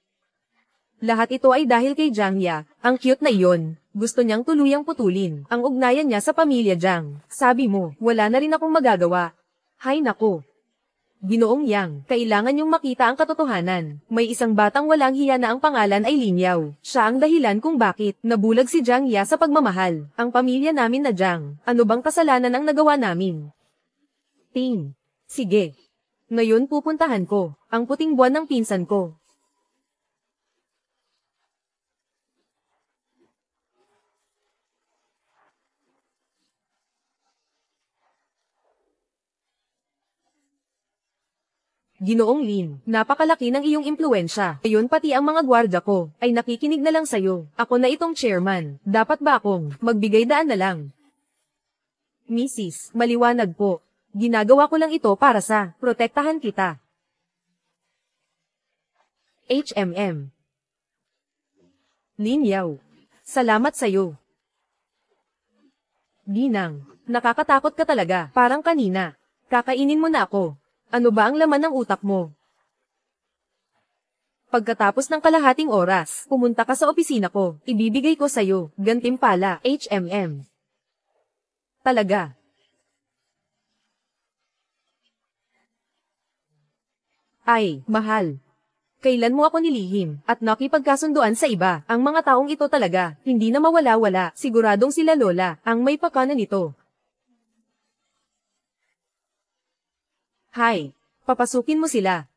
Lahat ito ay dahil kay Jiang Ya, ang cute na iyon. Gusto niyang tuluyang putulin ang ugnayan niya sa pamilya Jiang. Sabi mo, wala na rin akong magagawa. Hay nako. Ginoong Yang, kailangan niyong makita ang katotohanan. May isang batang walang hiya na ang pangalan ay Lin Yao. Siya ang dahilan kung bakit nabulag si Jiang Ya sa pagmamahal. Ang pamilya namin na Jiang, ano bang kasalanan ang nagawa namin? Sige. Ngayon pupuntahan ko ang puting buwan ng pinsan ko. Ginoong Lin, napakalaki ng iyong impluensya. Ngayon pati ang mga gwardya ko, ay nakikinig na lang sa'yo. Ako na itong chairman. Dapat ba akong magbigay daan na lang? Mrs., maliwanag po. Ginagawa ko lang ito para sa protektahan kita. HMM. Lin Yao. Salamat sa'yo. Ginang, nakakatakot ka talaga. Parang kanina. Kakainin mo na ako. Ano ba ang laman ng utak mo? Pagkatapos ng kalahating oras, pumunta ka sa opisina ko. Ibibigay ko sa'yo, gantimpala, HMM. Talaga. Ay, mahal. Kailan mo ako nilihim, at nakipagkasunduan sa iba, ang mga taong ito talaga, hindi na mawala-wala, siguradong sila lola, ang may pakana nito. Hay, papasukin mo sila.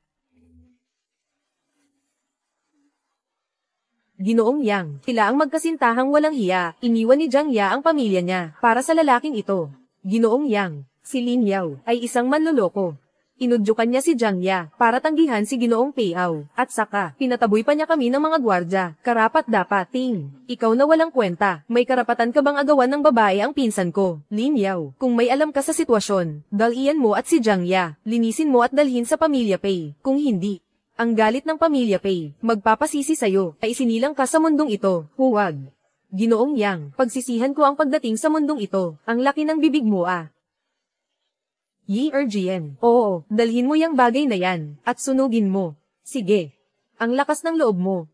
Ginoong Yang, sila ang magkasintahang walang hiya, iniwan ni Jiang Ya ang pamilya niya, para sa lalaking ito. Ginoong Yang, si Lin Yao, ay isang manloloko. Inudyukan niya si Jiang Ya, para tanggihan si Ginoong Peiao, at saka, pinataboy pa niya kami ng mga gwardya, karapat dapat, Ting. Ikaw na walang kwenta, may karapatan ka bang agawan ng babae ang pinsan ko, Lin Yao? Kung may alam ka sa sitwasyon, dalian mo at si Jiang Ya, linisin mo at dalhin sa pamilya Pei, kung hindi. Ang galit ng pamilya Pei, magpapasisi sa'yo, ay isinilang ka sa mundong ito, huwag. Ginoong Yang, pagsisihan ko ang pagdating sa mundong ito, ang laki ng bibig mo ah. Yi Erjian, oo, dalhin mo yang bagay na yan, at sunugin mo. Sige. Ang lakas ng loob mo.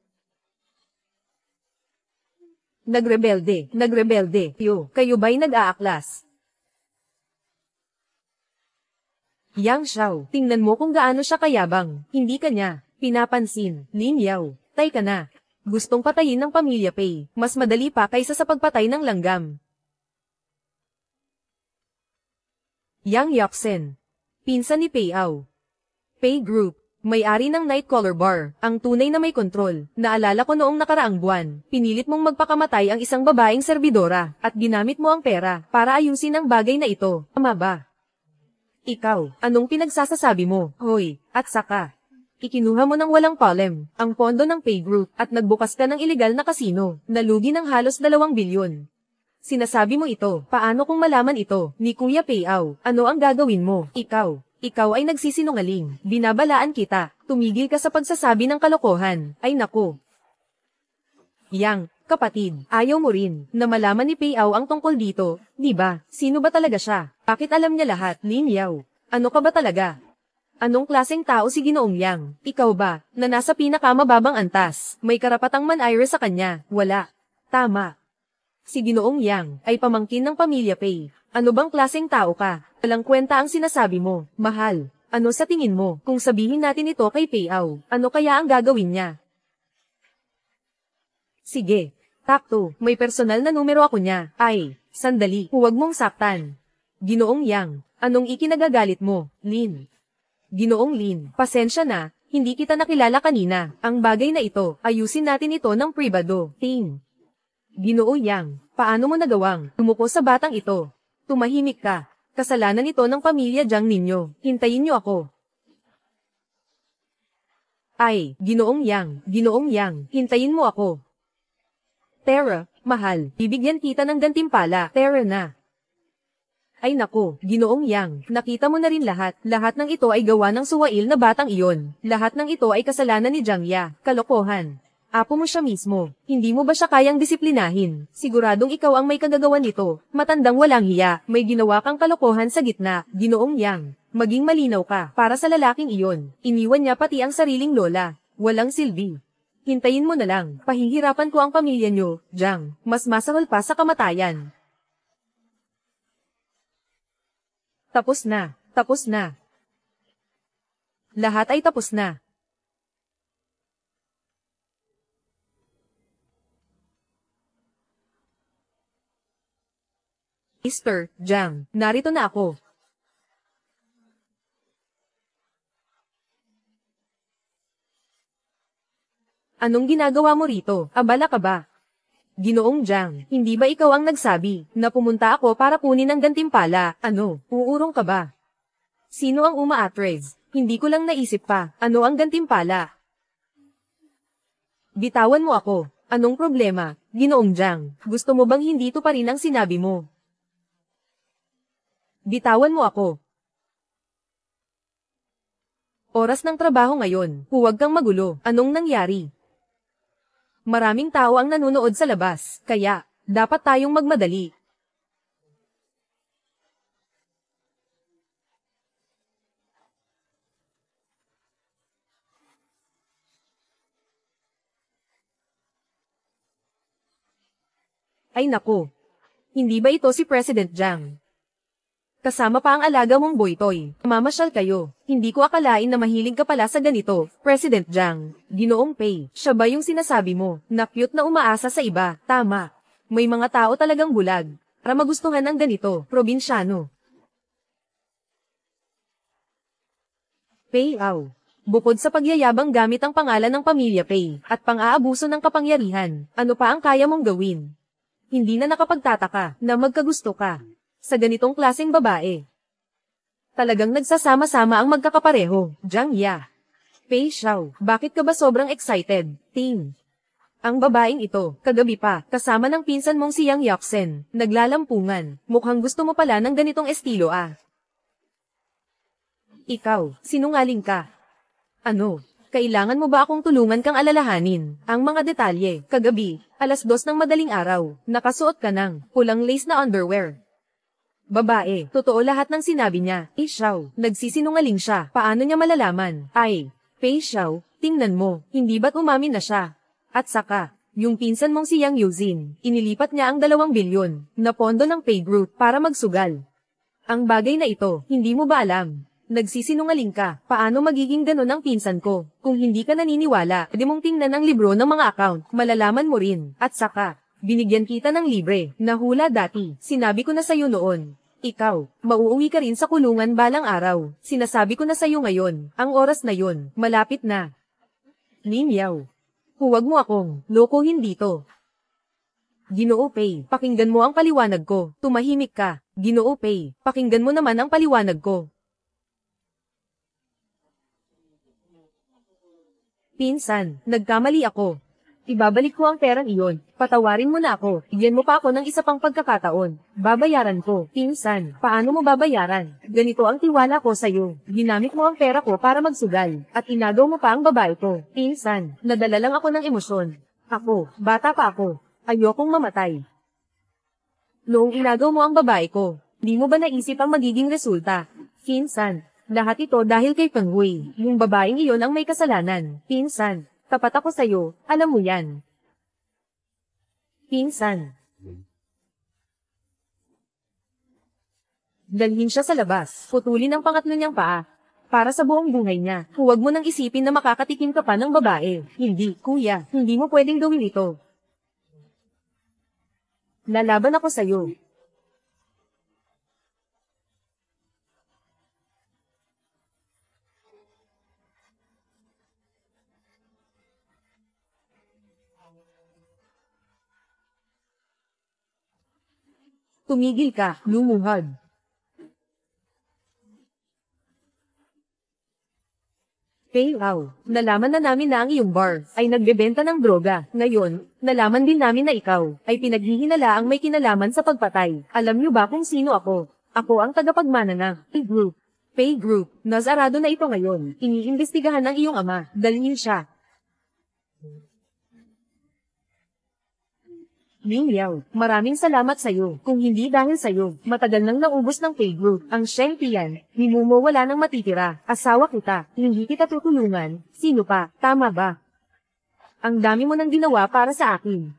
Nagrebelde, kayo ba'y nag-aaklas? Yang Xiao, tingnan mo kung gaano siya kayabang, hindi ka niya pinapansin. Lin Yao, tay ka na. Gustong patayin ng pamilya Pei, mas madali pa kaysa sa pagpatay ng langgam. Yang Yaksen, pinsan ni Peiao. Pei Group, may-ari ng Nightcaller Bar, ang tunay na may kontrol. Naalala ko noong nakaraang buwan, pinilit mong magpakamatay ang isang babaeng serbidora, at ginamit mo ang pera para ayusin ang bagay na ito. Tama ba? Ikaw, anong pinagsasasabi mo? Hoy, at saka, ikinuha mo ng walang palem, ang pondo ng Pei Group, at nagbukas ka ng ilegal na kasino, nalugi ng halos 2 bilyon. Sinasabi mo ito, paano kung malaman ito, ni Kuya Peiao, ano ang gagawin mo? Ikaw ay nagsisinungaling, binabalaan kita, tumigil ka sa pagsasabi ng kalokohan, ay naku. Yang, kapatid, ayaw mo rin, na malaman ni Peiao ang tungkol dito, di ba? Sino ba talaga siya? Bakit alam niya lahat, Lin Yao? Ano ka ba talaga? Anong klaseng tao si Ginoong Yang? Ikaw ba, na nasa pinakamababang antas, may karapatang manayre sa kanya? Wala. Tama. Si Ginoong Yang ay pamangkin ng pamilya Pei. Ano bang klaseng tao ka? Walang kwenta ang sinasabi mo, mahal. Ano sa tingin mo, kung sabihin natin ito kay Peiao, ano kaya ang gagawin niya? Sige, takto, may personal na numero ako niya. Ay, sandali, huwag mong saktan. Ginoong Yang, anong ikinagagalit mo, Lin? Ginoong Lin, pasensya na, hindi kita nakilala kanina. Ang bagay na ito, ayusin natin ito ng pribado, Ting. Ginoo Yang, paano mo nagawang tumuko sa batang ito? Tumahimik ka. Kasalanan ito ng pamilya Jiang ninyo. Hintayin niyo ako. Ay, Ginoong Yang, hintayin mo ako. Tara, mahal, bibigyan kita ng gantimpala. Tara na. Ay nako, Ginoong Yang, nakita mo na rin lahat. Lahat ng ito ay gawa ng suwail na batang iyon. Lahat ng ito ay kasalanan ni Jiang Ya. Kalokohan. Apo mo siya mismo, hindi mo ba siya kayang disiplinahin? Siguradong ikaw ang may kagagawan nito, matandang walang hiya, may ginawa kang kalokohan sa gitna, Ginoong Yang. Maging malinaw ka, para sa lalaking iyon, iniwan niya pati ang sariling lola, walang silbi. Hintayin mo na lang, pahihirapan ko ang pamilya niyo, Jiang, mas masahol pa sa kamatayan. Tapos na. Lahat ay tapos na. Mr. Jiang, narito na ako. Anong ginagawa mo rito? Abala ka ba? Ginoong Jiang, hindi ba ikaw ang nagsabi na pumunta ako para kunin ang gantimpala? Ano, uurong ka ba? Sino ang umaatres? Hindi ko lang naisip pa, ano ang gantimpala? Bitawan mo ako. Anong problema, Ginoong Jiang? Gusto mo bang hindi to pa rin ang sinabi mo? Bitawan mo ako. Oras ng trabaho ngayon, huwag kang magulo. Anong nangyari? Maraming tao ang nanonood sa labas, kaya, dapat tayong magmadali. Ay naku. Hindi ba ito si President Jiang? Kasama pa ang alaga mong boytoy. Mamasyal kayo. Hindi ko akalain na mahilig ka pala sa ganito, President Jiang. Ginoong Pei, siya ba yung sinasabi mo, na cute na umaasa sa iba? Tama. May mga tao talagang bulag. Para magustuhan ng ganito, probinsyano. Pei Au. Bukod sa pagyayabang gamit ang pangalan ng pamilya Pei, at pang-aabuso ng kapangyarihan, ano pa ang kaya mong gawin? Hindi na nakapagtataka na magkagusto ka sa ganitong klaseng babae. Talagang nagsasama-sama ang magkakapareho, Jiang Ya. Pei Xiao, bakit ka ba sobrang excited, Ting? Ang babaeng ito, kagabi pa, kasama ng pinsan mong si Yang Yaxen, naglalampungan. Mukhang gusto mo pala ng ganitong estilo ah. Ikaw, sinungaling ka. Ano? Kailangan mo ba akong tulungan kang alalahanin ang mga detalye? Kagabi, 2:00 ng madaling araw, nakasuot ka ng pulang lace na underwear. Babae, totoo lahat ng sinabi niya. Xiao, nagsisinungaling siya. Paano niya malalaman? Ay, Pei Xiao, tingnan mo, hindi ba't umamin na siya? At saka, yung pinsan mong si Yang Yuzin, inilipat niya ang 2 bilyon na pondo ng Pei Group para magsugal. Ang bagay na ito, hindi mo ba alam? Nagsisinungaling ka, paano magiging ganon ang pinsan ko? Kung hindi ka naniniwala, di mong tingnan ang libro ng mga account, malalaman mo rin. At saka, binigyan kita ng libre, na hula dati, sinabi ko na sa'yo noon. Ikaw, mauuwi ka rin sa kulungan balang araw, sinasabi ko na sa'yo ngayon, ang oras na yon, malapit na. Lin Yao, huwag mo akong lokohin dito. Ginoo Pei, pakinggan mo ang paliwanag ko, tumahimik ka. Ginoo Pei, pakinggan mo naman ang paliwanag ko. Pinsan, nagkamali ako. Ibabalik ko ang perang iyon. Patawarin mo na ako. Bigyan mo pa ako ng isa pang pagkakataon. Babayaran ko. Pinsan, paano mo babayaran? Ganito ang tiwala ko sa'yo. Ginamit mo ang pera ko para magsugal. At inagaw mo pa ang babae ko. Pinsan, nadala lang ako ng emosyon. Ako, bata pa ako. Ayokong mamatay. Noong inagaw mo ang babae ko, di mo ba naisip ang magiging resulta? Pinsan, lahat ito dahil kay Peng Hui. Yung babaeng iyon ang may kasalanan. Pinsan, tapat ako sa'yo, alam mo yan. Pinsan. Dalhin siya sa labas, putulin ang pangatlo niyang paa. Para sa buong buhay niya, huwag mo nang isipin na makakatikim ka pa ng babae. Hindi, kuya, hindi mo pwedeng gawin ito. Lalaban ako sa'yo. Tumigil ka, lumuhod. Pei Lau, nalaman na namin na ang iyong bar ay nagbebenta ng droga. Ngayon, nalaman din namin na ikaw ay pinaghihinala ang may kinalaman sa pagpatay. Alam niyo ba kung sino ako? Ako ang tagapagmana ng Pei Group. Pei Group, nasarado na ito ngayon. Iniimbestigahan ng iyong ama. Dalhin siya. Lin Yao, maraming salamat sa'yo. Kung hindi dahil sa'yo, matagal nang naubos ng Pei Group. Ang Sheng Tian, ni Mumo wala nang matitira. Asawa kita, hindi kita tutulungan. Sino pa, tama ba? Ang dami mo nang ginawa para sa akin.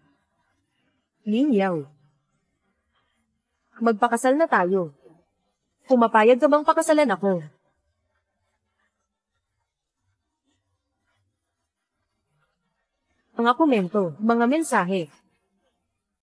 Lin Yao, magpakasal na tayo. Pumapayag ka bang pakasalan ako? Mga komento, mga mensahe.